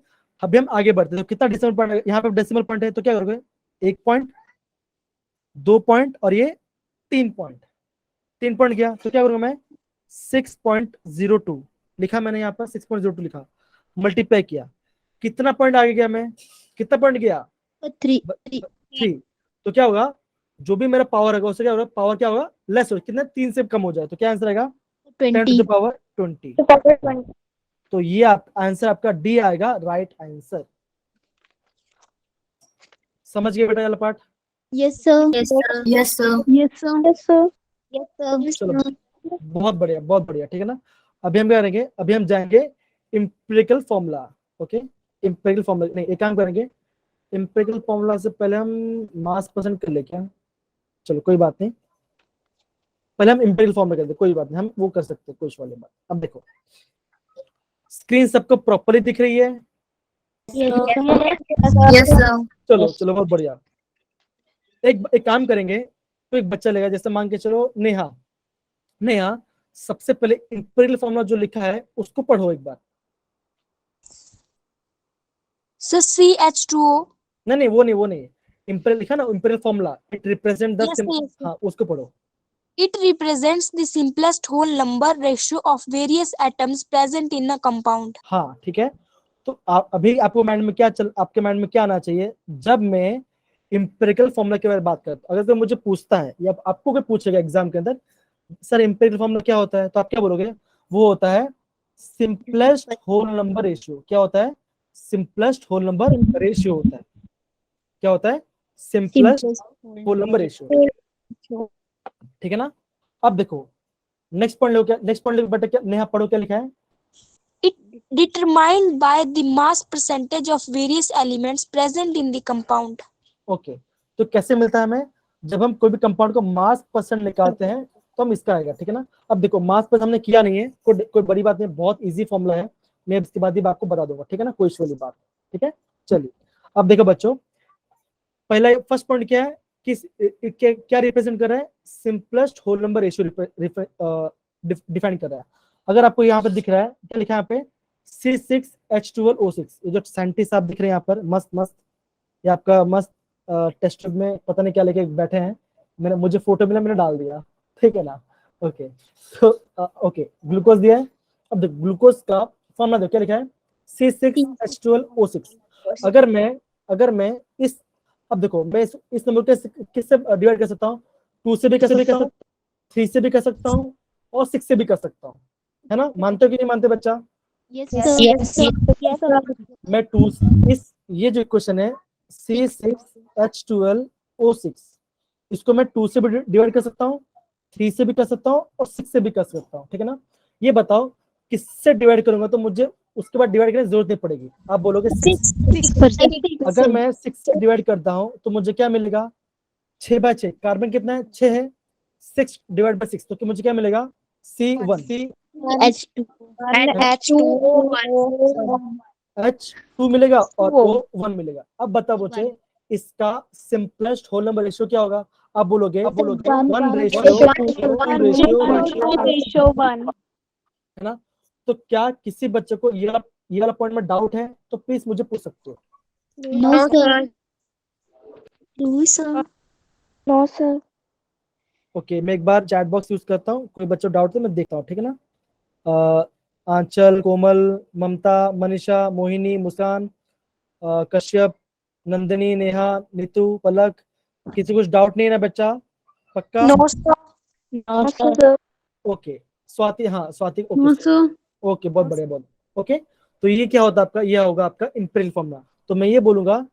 अभी हम आगे बढ़ते हैं। तो कितना डेसिमल पॉइंट, यहाँ पे डेसिमल पॉइंट है तो क्या करोगे, 1 पॉइंट, 2 पॉइंट और ये 3 पॉइंट, 3 पॉइंट गया तो क्या करूंगा मैं, 6.02 लिखा मैंने यहाँ पर, 6.02 लिखा, मल्टीप्लाई किया, कितना पॉइंट आगे गया मैं, कितना पॉइंट गया, 3. 3। तो क्या होगा, जो भी मेरा पावर होगा उससे क्या होगा, पावर क्या होगा, लेस हो, कितना 3 से कम हो जाए, तो क्या आंसर आएगा, 10⁻20। तो ये आंसर आपका डी आएगा, राइट आंसर। समझ गए बेटा वाला part. Yes sir. Yes sir. Yes sir. Yes sir. Yes sir. चलो बहुत बढ़िया, ठीक है ना। अभी हम क्या करेंगे, अभी हम जाएंगे empirical formula. Okay, empirical formula नहीं, एक काम करेंगे, एम्पिरिकल फॉर्मूला से पहले हम मास परसेंट कर ले क्या, चलो कोई बात नहीं। पहले हम इंपेरियल फॉर्म में करते हैं, कोई बात नहीं, हम वो कर सकते हैं, कुछ वाली बात। अब देखो स्क्रीन सबको प्रॉपर्ली दिख रही है? Yes, sir. चलो चलो, बहुत बढ़िया। एक काम करेंगे, तो एक बच्चा लेगा, जैसे मान के चलो नेहा। नेहा सबसे पहले इंपेरियल फॉर्मूला जो लिखा है उसको पढ़ो एक बार। Sir CH2O। नहीं, वो नहीं, इंपेरियल लिखा ना, imperial formula, it represent the Yes, yes. हाँ, उसको पढ़ो। It represents the simplest whole number ratio of various atoms present in a compound. हाँ ठीक है, तो अभी आपको माइंड में आपके माइंड में क्या आना चाहिए जब मैं इंपेरिकल फॉर्मूला के बारे में बात करता हूँ? अगर कोई मुझे पूछता है या आपको कोई पूछेगा एग्जाम के अंदर, सर इंपेरिकल फॉर्मूला क्या होता है, तो आप क्या बोलोगे? वो होता है सिंपलेस्ट होल नंबर रेशियो। क्या होता है? सिंपलेस्ट होल नंबर रेशियो होता है। क्या होता है? Simplest whole number ratio. ठीक है ना? अब देखो नेक्स्ट पॉइंट लो, क्या नेक्स्ट पॉइंट बेटा, क्या नेहा पढ़ो, क्या लिखा है? It determined by the mass percentage of various elements present in the compound. Okay, तो कैसे मिलता है हमें? जब हम कोई भी कंपाउंड को मास परसेंट निकालते हैं तो हम इसका आएगा। ठीक है ना? अब देखो मास परसेंट हमने किया नहीं है, कोई बड़ी बात नहीं, बहुत इजी फॉर्मूला है, मैं इसके बाद ही आपको बता दूंगा। ठीक है ना? कोई इशू वाली बात। ठीक है, चलिए अब देखो बच्चों, पहला फर्स्ट पॉइंट क्या है, क्या रिप्रेजेंट कर रहा है? Simplest whole number ratio define कर रहा है। अगर आपको यहाँ पे दिख रहा है, क्या लिखा है यहाँ पे? C6H12O6। ये जो साइंटिस्ट आप दिख रहे हैं यहाँ पर, मस्त मस्त, ये आपका मस्त टेस्ट में पता नहीं क्या लेके बैठे हैं, मुझे फोटो मिला, मैंने डाल दिया। ठीक है ना? ओके, तो ओके, ग्लूकोज दिया है। अब देखो ग्लूकोज का फॉर्मूला देखो, क्या लिखा है? C6H12O6। अगर मैं इस, अब देखो मैं इस नंबर के किससे डिवाइड कर सकता हूँ? 2 से भी कर सकता हूँ, 3 से भी कर सकता हूँ, और 6 से भी कर सकता हूँ। है ना? मानते हो कि नहीं मानते बच्चा? Yes, sir. Yes, sir. मैं 2 ये जो इक्वेशन है C6H12O6, इसको मैं 2 से भी डिवाइड कर सकता हूँ, 3 से भी कर सकता हूँ, और 6 से भी कर सकता हूँ। ठीक है ना? ये बताओ किससे डिवाइड करूंगा तो मुझे उसके बाद डिवाइड करने की जरूरत नहीं पड़ेगी। आप बोलोगे 6। अगर मैं 6 से डिवाइड करता हूँ तो मुझे क्या मिलेगा? 6/6। कार्बन कितना है? 6 है। 6 डिवाइड बाय 6, तो मुझे क्या मिलेगा? C1। H2 मिलेगा और O1 मिलेगा। अब बताओ मुझे इसका सिंपलेस्ट होल नंबर रेशियो क्या होगा? आप बोलोगे 1:2 है ना? तो क्या किसी बच्चे को ये वाला पॉइंट में डाउट है तो प्लीज मुझे पूछ सकते हो। No, sir. No, sir. No sir. Okay, मैं एक बार चैट बॉक्स यूज करता हूँ, कोई बच्चों डाउट तो मैं देखता हूँ। ठीक है ना? आंचल, कोमल, ममता, मनीषा, मोहिनी, मुस्कान, कश्यप, नंदिनी, नेहा, नीतू, पलक, किसी कुछ डाउट नहीं है ना बच्चा? पक्का? No, sir. No sir. Okay, Swati, हाँ Swati, no okay sir. Okay, बहुत बढ़िया, बहुत ओके। तो ये क्या होता है आपका? ये होगा आपका इंपेरियल फॉर्मूला। तो मैं ये बोलूंगा,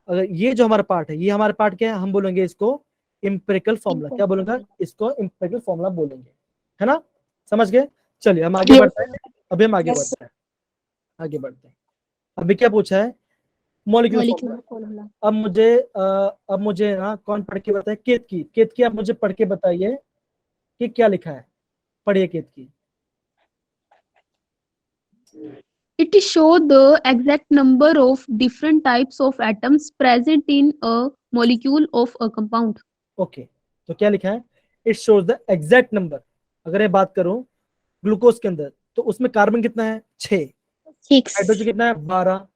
अगर ये जो हमारा पार्ट है, ये हमारा पार्ट क्या है, हम बोलेंगे इसको इंपेरिकल फॉर्मूला। क्या बोलूंगा? इसको इंपेरिकल फॉर्मूला बोलेंगे। है ना? समझ गए? चलिए हम आगे बढ़ते हैं। अभी हम आगे बढ़ते हैं, अभी क्या पूछा है? Molecular Molecular formula. formula. अब मुझे ना कौन पढ़ के बताए? केतकी आप मुझे पढ़ के बताइए कि क्या लिखा है। पढ़िए केतकी। It shows the exact number of different types of atoms present in a molecule of a compound. Okay, तो क्या लिखा है? It shows the exact number. अगर मैं बात करूं ग्लूकोज के अंदर, तो उसमें कार्बन कितना है? 6। 6. हाइड्रोजन कितना है? 12।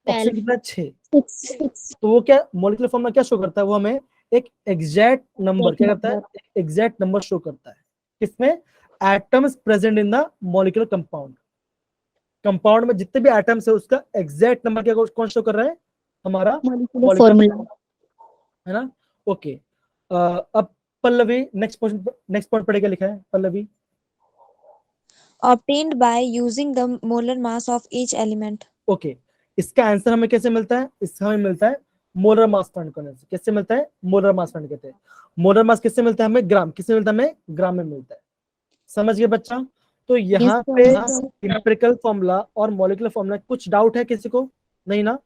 ऑक्सीजन कितना है? 6। 6. तो वो क्या मॉलिक्यूलर फॉर्मूला क्या शो करता है? वो हमें एक एग्जैक्ट नंबर क्या करता है? एग्जैक्ट नंबर शो करता है। किसमें? Atoms present in the molecular compound में जितने भी एटम्स है उसका एग्जैक्ट नंबर क्या कौन शो कर रहा है? हमारा Molecular formula. है ना? ओके, अब पल्लवी नेक्स्ट पॉइंट पढ़ेगा, लिखा है Pallavi. Obtained by using the molar mass of each element. Okay, इसका आंसर हमें कैसे मिलता है? इसका हमें मिलता है मोलर मास फाइंड करने से। कैसे मिलता है? मोलर मास फाइंड कहते हैं। मोलर मास किससे मिलता है हमें? ग्राम। किससे मिलता है हमें? ग्राम में मिलता है। समझ गए बच्चा? तो यहाँ Yes, पे sir. एम्पिरिकल फॉर्मूला और मॉलिक्यूलर फॉर्मूला कुछ डाउट है किसी को? नहीं ना?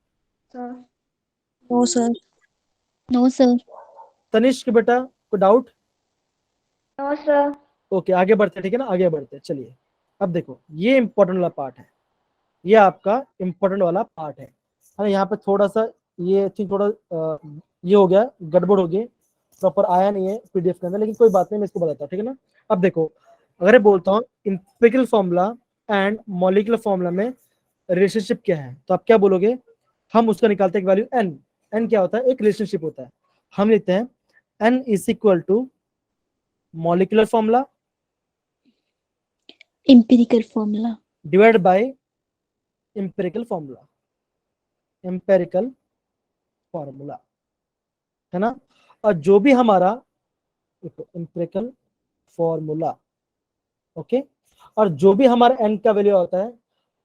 No, sir. No, sir. Tanishq बेटा, कोई डाउट? No sir. ओके आगे बढ़ते हैं, ठीक है ना, आगे बढ़ते हैं। चलिए अब देखो ये इंपॉर्टेंट वाला पार्ट है, ये आपका इंपॉर्टेंट वाला पार्ट है ना। यहाँ पे थोड़ा सा ये थिंक थोड़ा ये हो गया, गड़बड़ हो गई, प्रॉपर आया नहीं है पीडीएफ के अंदर, लेकिन कोई बात नहीं, मैं इसको बताता हूँ, ठीक है ना। अब देखो अगर मैं बोलता हूँ empirical formula and molecular formula में रिलेशनशिप क्या है, तो आप क्या बोलोगे, हम उसका निकालते हैं वैल्यू एन। एन क्या होता है, एक रिलेशनशिप होता है। हम लिखते हैं n is equal to molecular formula empirical formula. Divide by empirical formula, empirical formula, है ना। और जो भी हमारा एम्पिरिकल फॉर्मूला, ओके, और जो भी हमारा एन का वैल्यू होता है,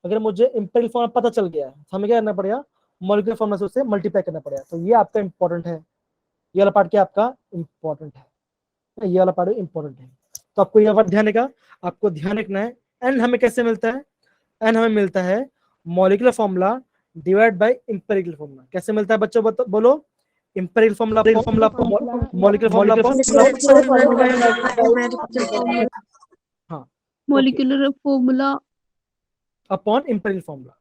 अगर मुझे एम्पिरिकल फॉर्मूला पता चल गया है, हमें क्या करना पड़ेगा, मॉलिक्यूलर फॉर्मूला से उसे मल्टीप्लाई करना पड़ेगा। तो ये आपका इंपॉर्टेंट है, ये वाला पार्ट क्या आपका इंपॉर्टेंट है, ये वाला पार्ट इंपॉर्टेंट है। तो आपको ये बात ध्यान रखा, आपको ध्यान रखना है एन हमें कैसे मिलता है, एन हमें मिलता है molecular formula divide by empirical formula. कैसे मिलता है बच्चों, बोलो, एम्पिरिकल फॉर्मूला मॉलिक्यूलर फॉर्मूला, हाँ, molecular formula upon empirical formula,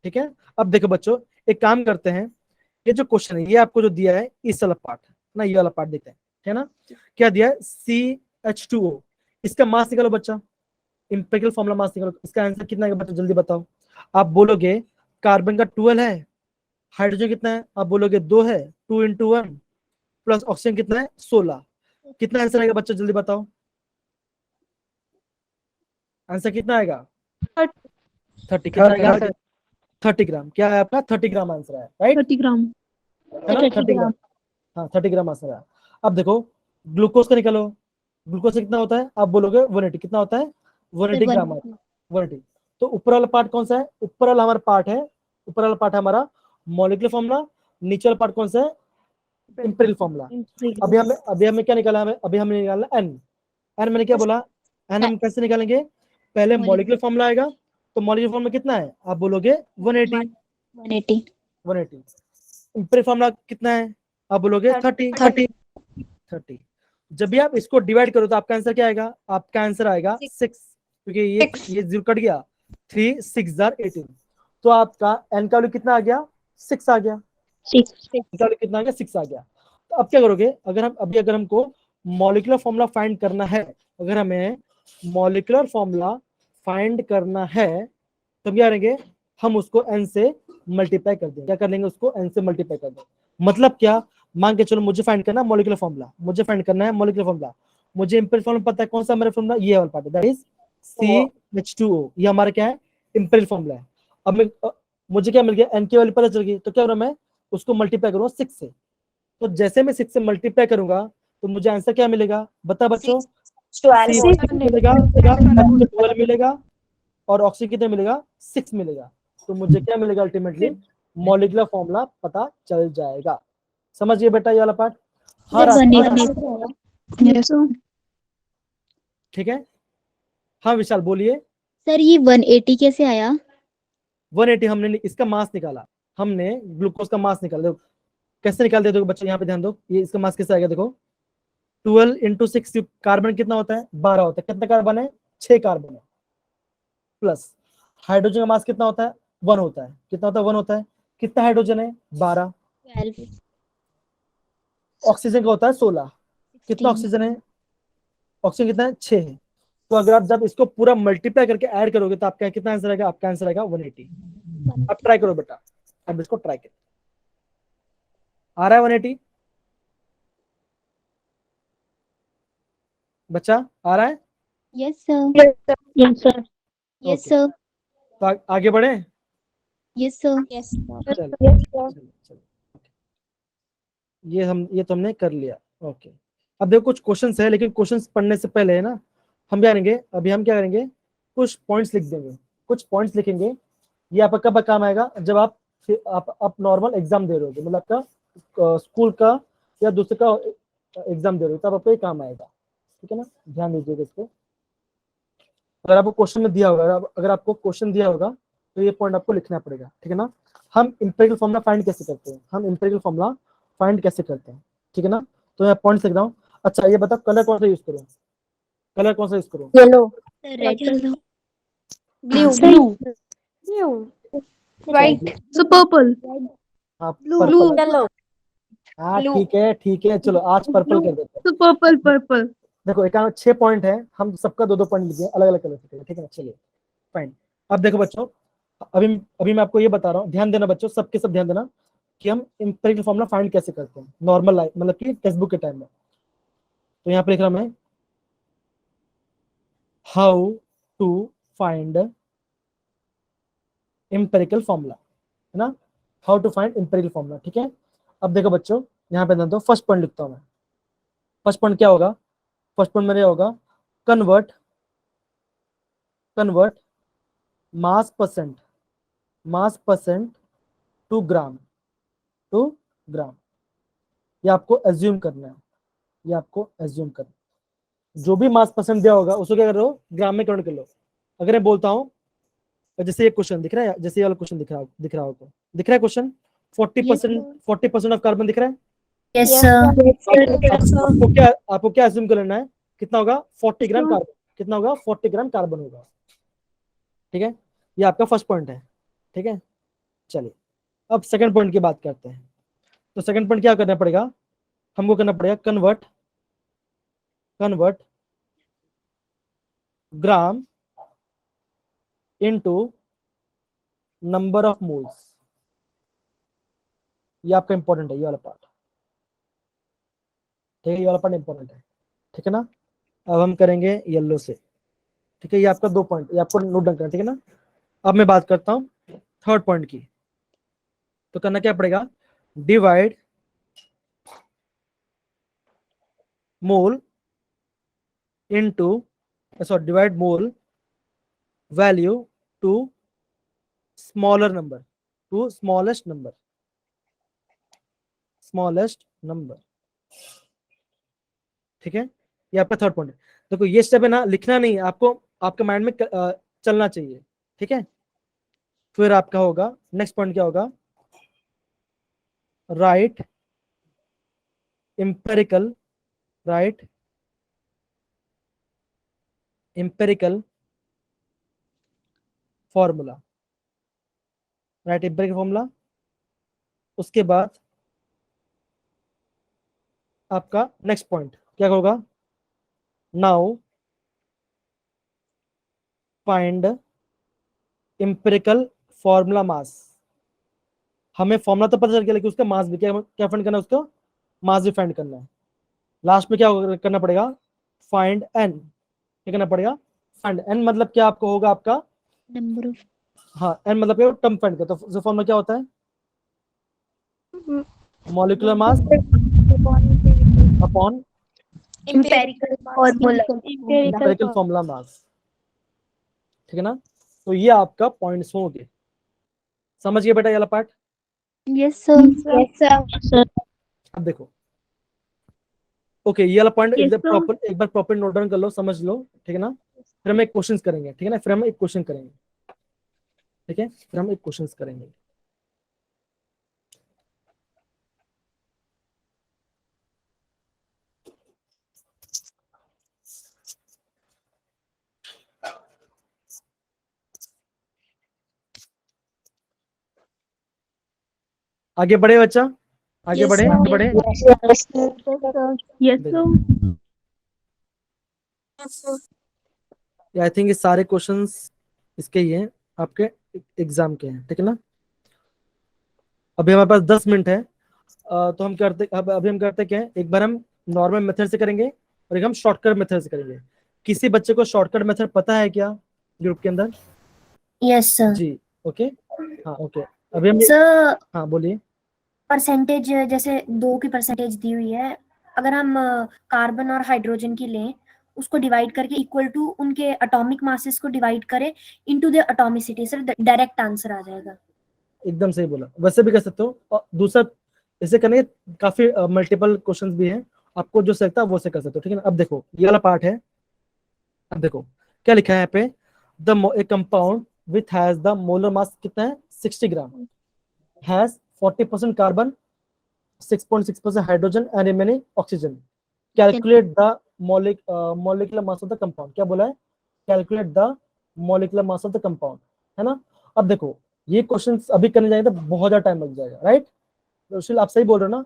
ठीक है। अब देखो बच्चों एक काम करते हैं, ये जो क्वेश्चन है ये आपको जो दिया है इस वाला पार्ट ना, ये वाला पार्ट देखते हैं, है ना। क्या दिया है, CH2O, इसका मास निकालो बच्चा, एम्पिरिकल फॉर्मूला मास निकालो। इसका आंसर कितना है बच्चा, जल्दी बताओ। आप बोलोगे कार्बन का 12 है, हाइड्रोजन कितना है, आप बोलोगे 2 है, 2 × 1 प्लस ऑक्सीजन कितना है 16, कितना आंसर आएगा बच्चा, जल्दी बताओ। आंसर कितना आएगा, 30 कितना आएगा, 30 ग्राम। क्या है आपका 30 ग्राम आंसर है, राइट, 30 ग्राम है ना, 30 ग्राम, हाँ 30 ग्राम आंसर है। अब देखो ग्लूकोज का निकालो, ग्लूकोज से कितना होता है, आप बोलोगे 180, कितना होता है 180 ग्राम आता है, 180। तो ऊपर वाला पार्ट कौन सा है, ऊपर वाला हमारा पार्ट है, ऊपर वाला पार्ट है हमारा मॉलिक्यूलर फॉर्मूला, नीचे वाला पार्ट कौन सा है, एम्पिरिकल फॉर्मूला। अभी हमें क्या निकाला, अभी हमें निकालना एन। एन मैंने क्या बोला, एन हम कैसे निकालेंगे, पहले मॉलिक्यूलर फॉर्मूला आएगा, तो मॉलिक्यूलर फॉर्मूला कितना है, आप बोलोगे 180, 180. एम्पिरिकल फॉर्मूला कितना है, आप बोलोगे 30। जब भी आप इसको डिवाइड करो तो आपका आंसर क्या आएगा, आपका आंसर आएगा 6, क्योंकि ये 0 कट गया, 3 6 18, तो आपका एन का वैल्यू कितना आ गया, 6 आ गया, 6. कितना आ गया, 6 आ गया। तो अब क्या करोगे, अगर हमको मॉलिक्यूलर फॉर्मूला फाइंड करना है, अगर हमें मॉलिक्यूलर फॉर्मूला फाइंड करना है तो क्या करेंगे, हम उसको एन से मल्टीप्लाई कर देंगे। क्या कर लेंगे, उसको एन से मल्टीप्लाई कर देंगे। मतलब क्या, मान के चलो मुझे फाइंड करना है मॉलिक्यूलर फॉर्मूला, मुझे एम्पिरिकल फॉर्मूला पता है, कौन सा मेरा फॉर्मूला, ये वाला पार्ट है, दैट इज CH2O, ये हमारा क्या है, एम्पिरिकल फॉर्मूला है। अब मुझे क्या मिल गया, एन की वैल्यू पता चल गई, तो क्या करूँ मैं, उसको मल्टीप्लाई करूंगा 6 से। तो जैसे मैं 6 से मल्टीप्लाई करूंगा तो मुझे आंसर क्या मिलेगा, बता बच्चों, 12 मिलेगा और ऑक्सीजन कितना मिलेगा, 6 मिलेगा। तो मुझे क्या मिलेगा, अल्टीमेटली मॉलिक्यूलर फॉर्मूला पता चल जाएगा। समझिए बेटा ये वाला पार्ट, हर ठीक है। हाँ विशाल बोलिए। सर ये 180 कैसे आया? 180 हमने इसका मास निकाला, हमने ग्लूकोज का मास निकाला। देखो कैसे निकालते, देखो बच्चों यहाँ पे ध्यान दो, ये इसका मास कैसे आएगा, देखो 12 × 6, कार्बन कितना होता है 12 होता है, कितना कार्बन है 6 कार्बन है, प्लस हाइड्रोजन का मास कितना होता है 1 होता है, कितना होता है 1 होता है, कितना हाइड्रोजन है 12, 12. ऑक्सीजन का होता है 16, कितना ऑक्सीजन है, ऑक्सीजन कितना है 6 है। तो अगर आप जब इसको पूरा मल्टीप्लाई करके ऐड करोगे तो आपका कितना आंसर आएगा, आपका आंसर आएगा 180। अब ट्राई करो बेटा, अब इसको ट्राई करो, आ रहा है 180 बच्चा, आ रहा है, Yes sir. Yes sir. Yes Okay. sir. तो आगे बढ़े, Yes sir. चलो। ये तो हमने कर लिया, ओके। अब देखो कुछ क्वेश्चंस है, लेकिन क्वेश्चंस पढ़ने से पहले है ना, हम क्या करेंगे, अभी हम क्या करेंगे, कुछ पॉइंट्स लिख देंगे, कुछ पॉइंट्स लिखेंगे। ये आपका कब काम आएगा, जब आप नॉर्मल एग्जाम दे रहे हो, मतलब आपका स्कूल का या दूसरे का एग्जाम दे रहे हो, तब आपको ये काम आएगा, ठीक है ना, ध्यान दीजिएगा इसको। अगर आपको क्वेश्चन में दिया होगा, अगर आपको क्वेश्चन दिया होगा तो ये पॉइंट आपको लिखना पड़ेगा, ठीक है ना। हम एम्पिरिकल फॉर्मूला फाइंड कैसे करते हैं, ठीक है ना। तो मैं पॉइंट्स लिख रहा हूँ। अच्छा ये बताओ कलर कौन सा यूज करूँ, कलर कौन सा यूज करूं? Yellow, red colour. Blue, Blue. White, So purple. हाँ ब्लू, पर्पल। येलो, हाँ blue. ठीक है चलो आज पर्पल कर देते हैं। So purple. देखो एक 6 पॉइंट है, हम सबका 2-2 पॉइंट लीजिए, अलग अलग कलर से, ठीक है ना? चलिए फाइन। अब देखो बच्चों, अभी अभी मैं आपको ये बता रहा हूँ, ध्यान देना बच्चों, सबके सब ध्यान देना कि हम इंपेरिकल फॉर्मूला फाइंड कैसे करते हैं नॉर्मल लाइफ, मतलब कि टेक्स्ट बुक के टाइम में। तो यहाँ पे लिख रहा मैं how to find empirical formula, है ना? How to find empirical formula, ठीक है? अब देखो बच्चों, यहाँ पे ध्यान दो, फर्स्ट पॉइंट लिखता हूँ मैं। फर्स्ट पॉइंट क्या होगा? फर्स्ट पॉइंट मेरा होगा कन्वर्ट मास परसेंट टू ग्राम ये आपको एज्यूम करना है, जो भी मास परसेंट दिया होगा उसको क्या करो, ग्राम में कन्वर्ट कर लो। अगर मैं बोलता हूँ, जैसे ये क्वेश्चन दिख रहा है, जैसे ये वाला क्वेश्चन दिख रहा होगा, दिख रहा है क्वेश्चन 40% ऑफ कार्बन दिख रहा है। Yes Yes, sir. आपको क्या एज्यूम कर लेना है, कितना होगा? 40 ग्राम कार्बन। कितना होगा? 40 ग्राम कार्बन होगा, ठीक है? ये आपका फर्स्ट पॉइंट है, ठीक है? चलिए अब सेकंड पॉइंट की बात करते हैं। तो सेकंड पॉइंट क्या करना पड़ेगा हमको? करना पड़ेगा convert gram into number of moles. ये आपका इंपॉर्टेंट है, ये वाला पार्ट, ठीक है? ये वाला पार्ट इंपॉर्टेंट है, ठीक है ना? अब हम करेंगे येलो से, ठीक है? ये आपका 2 पॉइंट, ये आपको नोट डाउन करना, ठीक है ना? अब मैं बात करता हूं थर्ड पॉइंट की। तो करना क्या पड़ेगा? Divide mole divide mole value to smallest number, ठीक है? ये आपका थर्ड पॉइंट है। देखो ये स्टेप है ना, लिखना नहीं है आपको, आपके माइंड में चलना चाहिए, ठीक है? फिर आपका होगा नेक्स्ट पॉइंट क्या होगा? राइट इंपेरिकल फॉर्मूला, उसके बाद आपका नेक्स्ट पॉइंट क्या होगा? Now find empirical formula mass. हमें फॉर्मूला तो पता चल गया, लेकिन उसका मास भी क्या फाइंड करना है? उसका मास भी फाइंड करना है। लास्ट में क्या करना पड़ेगा? Find n. क्या करना पड़ेगा? फाइंड एन मतलब क्या आपको होगा? आपका नंबर ऑफ हाँ, एन मतलब क्या? टर्म फाइंड कर। तो फॉर्मूला क्या होता है? Molecular mass upon empirical formula, empirical formula mass, ठीक है ना? तो ये आपका पॉइंट्स होंगे। समझ गए बेटा ये वाला part? Yes sir. yes sir, अब देखो, ओके, ये वाला पॉइंट Yes, sir. एक बार प्रॉपर नोट डाउन कर लो, समझ लो, ठीक है ना? फिर हम एक क्वेश्चन करेंगे, ठीक है ना? फिर हम एक क्वेश्चन करेंगे। आगे बढ़े बच्चा, आगे Yes, बढ़े, sir. आगे बढ़े। Yes, sir. आई थिंक ये सारे क्वेश्चंस इसके ही हैं, आपके एग्जाम के हैं, ठीक है ना? अभी हमारे पास 10 मिनट है, तो हम अभी हम करते क्या है, एक बार हम नॉर्मल मेथड से करेंगे और एक हम शॉर्टकट मेथड से करेंगे। किसी बच्चे को शॉर्टकट मेथड पता है क्या ग्रुप के अंदर? Yes sir. जी, ओके, हाँ ओके। अभी हम सर हाँ बोलिए। परसेंटेज, जैसे 2 की परसेंटेज दी हुई है, अगर हम कार्बन और हाइड्रोजन की लें, उसको डिवाइड करके इक्वल टू उनके एटॉमिक मासेस को डिवाइड करें into the atomicity, sir direct answer आ जाएगा। एकदम सही बोला, वैसे भी कर सकते हो। और दूसरा इसे करने के काफी मल्टीपल क्वेश्चंस भी हैं, आपको जो सकता है वो से कर सकते हो, ठीक है ना? अब देखो ये वाला पार्ट है, अब देखो क्या लिखा है यहाँ पे, a compound with has the molar mass कितना है? 60 gram, has 40% carbon, 6.6% hydrogen and remaining oxygen. Calculate the molecular mass of the compound. क्या बोला है? Calculate the molecular mass of the compound, है ना? अब देखो ये क्वेश्चन अभी करने जाएंगे तो बहुत ज्यादा टाइम लग जाएगा, राइट? तो आप सही बोल रहे हो ना?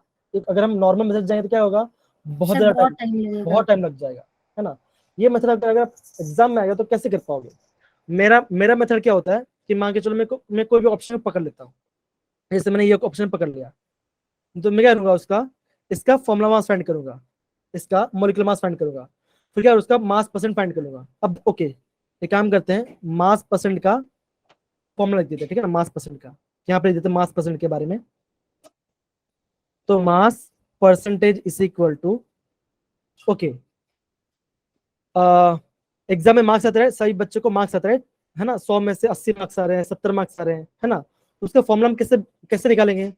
अगर हम नॉर्मल मेथड जाएंगे तो क्या होगा? बहुत सर ज्यादा बहुत टाइम, टाइम लगेगा। बहुत टाइम लग जाएगा, है ना? ये मेथड अगर एग्जाम में आएगा तो कैसे कर पाओगे? मेरा मेथड क्या होता है कि मान के चलो मैं कोई भी ऑप्शन पकड़ लेता हूँ, जैसे मैंने ये ऑप्शन पकड़ लिया, तो मैं क्या करूंगा? इसका फॉर्मुला मास फाइंड करूंगा, इसका मोलिकुलर मास फाइंड करूंगा, फिर क्या उसका मास परसेंट फाइंड करूंगा। अब ओके, एक काम करते हैं, मास परसेंट का फॉर्मुला लिख देते हैं, ठीक है ना? मास परसेंट का यहाँ पे लिख देते हैं मास परसेंट के बारे में। तो mass percentage is equal to, okay, exam में मार्क्स आते रहे, सभी बच्चों को मार्क्स आते रहे, है ना? 100 में से 80 मार्क्स आ रहे हैं, 70 मार्क्स आ रहे हैं, है ना? तो उसका फॉर्मूला हम कैसे निकालेंगे?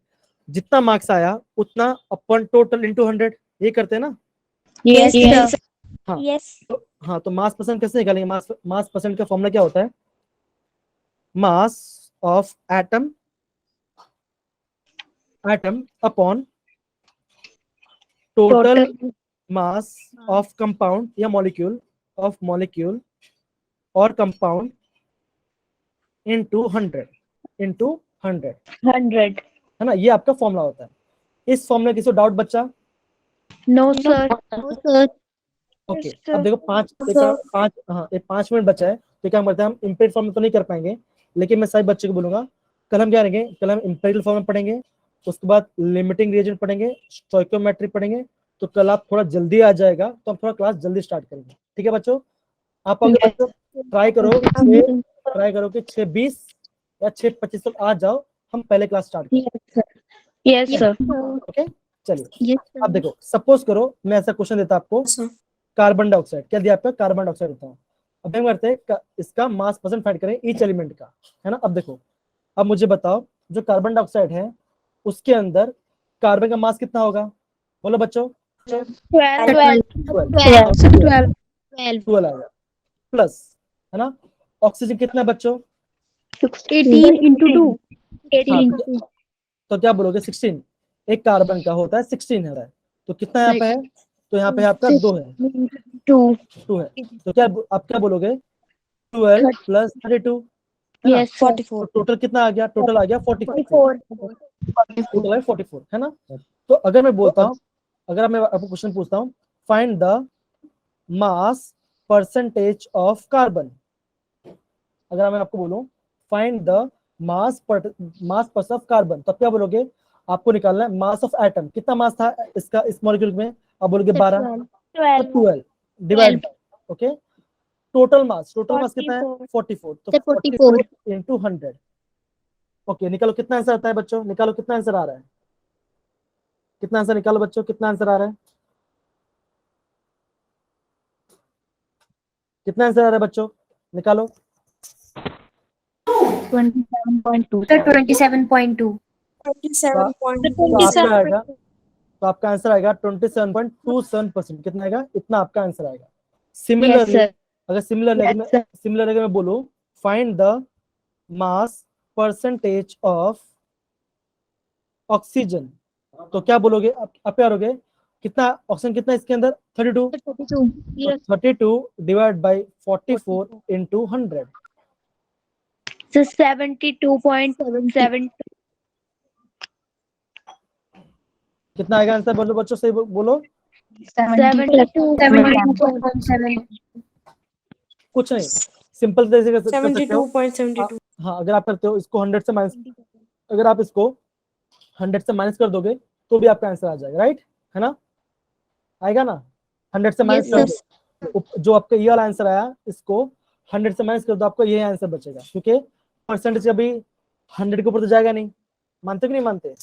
जितना मार्क्स आया उतना अपन टोटल इंटू 100, ये करते हैं ना? Yes, sir. हाँ Yes. हाँ, तो मास परसेंट कैसे निकालेंगे? मास परसेंट का फॉर्मूला क्या होता है? Mass of atom upon total mass of compound या मॉलिक्यूल और कंपाउंड इनटू 100 100. है ना? ये आपका फॉर्मूला होता है। इस फॉर्मूले किसी को डाउट बच्चा? No, sir. No, sir. Okay, Yes, sir. अब देखो 5 मिनट बचा है, तो क्या करते हैं हम? इम्पेरिकल फॉर्म में तो नहीं कर पाएंगे, लेकिन मैं सभी बच्चों को बोलूंगा कल हम क्या करेंगे? कल हम इम्पेरिकल फॉर्म में पढ़ेंगे, उसके बाद लिमिटिंग रिएजेंट पढ़ेंगे, स्टोइकियोमेट्री पढ़ेंगे। तो कल आप थोड़ा जल्दी आ जाएगा, तो हम थोड़ा क्लास जल्दी स्टार्ट करेंगे, ठीक है बच्चों? आप अगर बच्चों ट्राई करो कि 6:20 या 6:25 तक आ जाओ, हम पहले क्लास स्टार्ट करें। Yes, sir. ओके, चलिए। Yes, sir. अब देखो, सपोज करो मैं ऐसा क्वेश्चन देता आपको, कार्बन डाइऑक्साइड, क्या दिया आपका? कार्बन डाइऑक्साइड देता हूँ। अब हम करते हैं इसका मास परसेंट फाइंड करें ईच एलिमेंट का, है ना? अब देखो, अब मुझे बताओ, जो कार्बन डाइऑक्साइड है उसके अंदर कार्बन का मास कितना होगा? बोलो बच्चों। 12 आएगा, प्लस, है ना? ऑक्सीजन कितना है बच्चों? 18 into 2. हाँ, तो क्या बोलोगे? 16। एक कार्बन का होता है 16 है, तो कितना यहाँ पे है? तो यहाँ पे आपका 2 है, 2 है। तो क्या आप क्या बोलोगे? 12 प्लस 32, है ना? 44. टोटल कितना आ गया? टोटल आ गया 44, टोटल है 44, है ना? तो अगर मैं बोलता हूँ, अगर मैं आपको क्वेश्चन पूछता हूँ, find the mass percentage of carbon, अगर मैं आपको बोलूं find the mass percent of carbon, तो क्या बोलोगे? आपको निकालना है मास ऑफ एटम, कितना मास था इसका इस मॉलिक्यूल में? आप बोलोगे 12, तो 12 डिवाइड, ओके, टोटल मास कितना है? 44, तो 44 into 100। ओके, निकालो कितना आंसर आता है बच्चों? निकालो कितना आंसर आ रहा है? कितना आंसर निकालो बच्चों, कितना आंसर आ रहा है? कितना आंसर आ रहा है बच्चों? निकालो। 27.2. सर 27.2। 27.27. तो आपका आंसर आएगा 27.27%। कितना आएगा? इतना आपका आंसर आएगा। Yes, similarly sir. अगर सिमिलरली Yes, sir. अगर मैं बोलूं find the mass percentage of oxygen, तो क्या बोलोगे? आप क्या करोगे? कितना ऑक्सीजन कितना इसके अंदर? 32, 32 डिवाइड बाय 44 into 100, So 72.7. कितना आएगा आंसर? बोलो बच्चों, सही बोलो। 72.7। कुछ नहीं, सिंपल तरीके से कर सकते हो। 72.72. हाँ, अगर आप करते हो इसको 100 से माइनस, अगर आप इसको 100 से माइनस कर दोगे तो भी आपका आंसर आ जाएगा, राइट? है ना? आएगा ना? 100 से माइनस कर दो, जो आपका ये वाला आंसर आया, इसको 100 से माइनस कर दो, आपको ये आंसर बचेगा, क्योंकि परसेंटेज अभी 100 के ऊपर तो जाएगा नहीं। मानते कि नहीं मानते?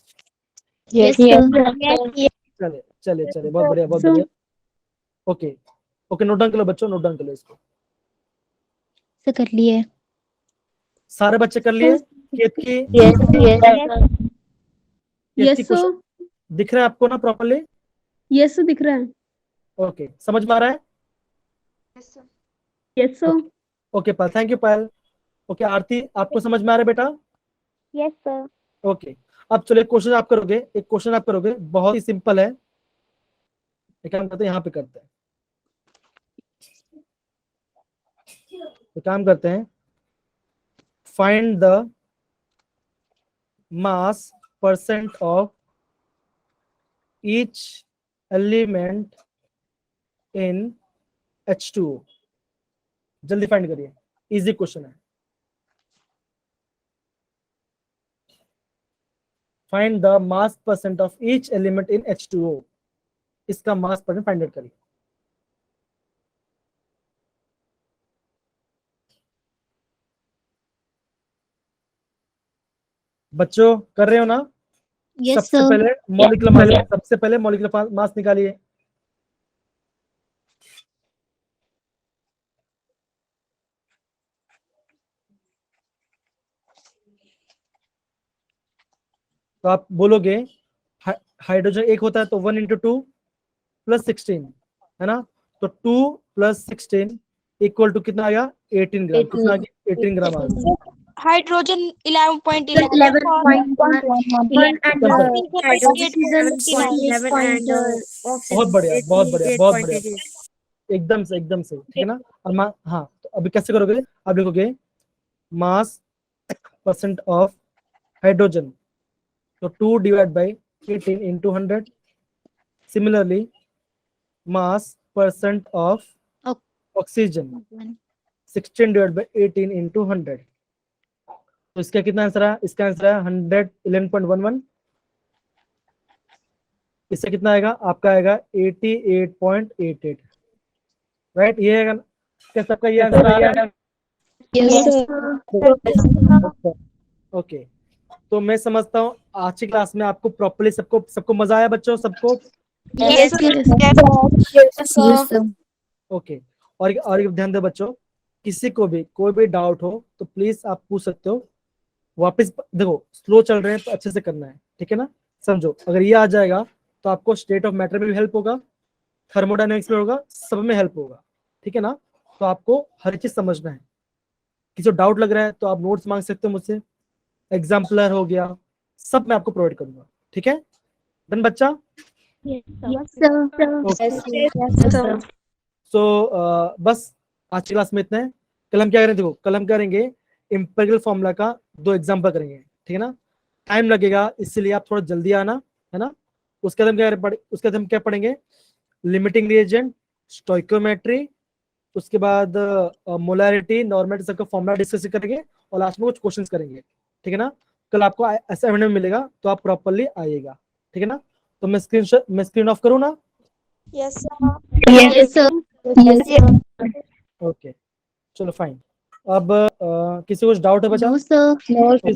Yes, चले, बहुत बढ़िया। ओके, नोट डाउन कर लो बच्चों, नोट डाउन कर लो इसको। से कर लिए। सारे बच्चे कर लिए? केत की Yes, sir. दिख रहा है आपको ना प्रॉपर्ली? Yes, sir, दिख रहा है. ओके, समझ में आ रहा है? Yes, sir. Okay Payal, thank you Payal. Okay Aarti, आपको समझ में आ रहा है बेटा? Yes, sir. ओके, अब चलो एक क्वेश्चन आप करोगे, बहुत ही सिंपल है। एक काम करते हैं, यहाँ पे करते हैं। तो काम करते हैं, find the mass percent of each element in H2O। जल्दी फाइंड करिए, इजी क्वेश्चन है। Find the mass percent of each element in H2O। इसका मास परसेंट फाइंड आउट करिए। बच्चों कर रहे हो ना? यस सबसे सर। पहले मॉलिक्यूलर मास, सबसे पहले मॉलिक्यूलर मास निकालिए। तो आप बोलोगे हाइड्रोजन एक होता है तो 1 × 2 + 16 है ना, तो 2 + 16 इक्वल टू कितना आ गया? 18 ग्राम। कितना आ गया? 18 ग्राम आ गया। Hydrogen 11.11. 11.1 and Yes, sir. hydrogen is बहुत बढ़िया, बहुत बढ़िया, बहुत बढ़िया, एकदम से, एकदम से, ठीक है ना। और हाँ, तो अभी कैसे करोगे? आप लिखोगे मास परसेंट ऑफ हाइड्रोजन, तो 2 / 18 × 100। Similarly mass percent of oxygen 16 / 18 × 100। तो इसका कितना आंसर है? इसका आंसर है 111.11। इससे कितना आएगा? आपका आएगा 88.88, राइट? ये आएगा, क्या सबका ये आंसर आ रहा है? ओके, तो मैं समझता हूँ आज की क्लास में आपको प्रॉपर्ली सबको मजा आया बच्चों, सबको? Yes sir. ओके, और एक ध्यान दो बच्चों, किसी को भी कोई भी डाउट हो तो प्लीज आप पूछ सकते हो। वापस देखो, स्लो चल रहे हैं तो अच्छे से करना है, ठीक है ना? समझो, अगर ये आ जाएगा तो आपको स्टेट ऑफ मैटर में भी हेल्प होगा, थर्मोडायनेमिक्स में होगा, सब में हेल्प होगा, ठीक है ना? तो आपको हर चीज समझना है। किसी को डाउट लग रहा है तो आप नोट्स मांग सकते हो मुझसे, एग्जाम्पलर हो गया, सब मैं आपको प्रोवाइड करूंगा, ठीक है? डन बच्चा? Yes sir. सो बस आज की क्लास में इतना है। कल हम क्या करेंगे? देखो, कल हम करेंगे इंपेरिकल फॉर्मूला का 2 एग्जाम्पल करेंगे, ठीक है ना? टाइम लगेगा, इसलिए आप थोड़ा जल्दी आना, है ना? उसके बाद हम क्या पढ़ेंगे? लिमिटिंग रिएजेंट, स्टोइकोमेट्री, उसके बाद मोलैरिटी, नॉर्मेलिटी, सबका फॉर्मूला डिस्कस करेंगे और लास्ट में कुछ क्वेश्चंस करेंगे, ठीक है ना? कल आपको असाइनमेंट में मिलेगा तो आप प्रॉपर्ली आइएगा, ठीक है ना? तो मैं स्क्रीन ऑफ करूँ ना? Yes, sir. Yes sir. Okay, चलो फाइन। अब किसी को कुछ डाउट है बचा? No sir. No, sir.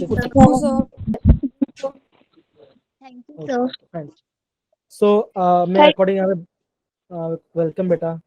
Thank you sir. So मैं अकॉर्डिंग वेलकम बेटा।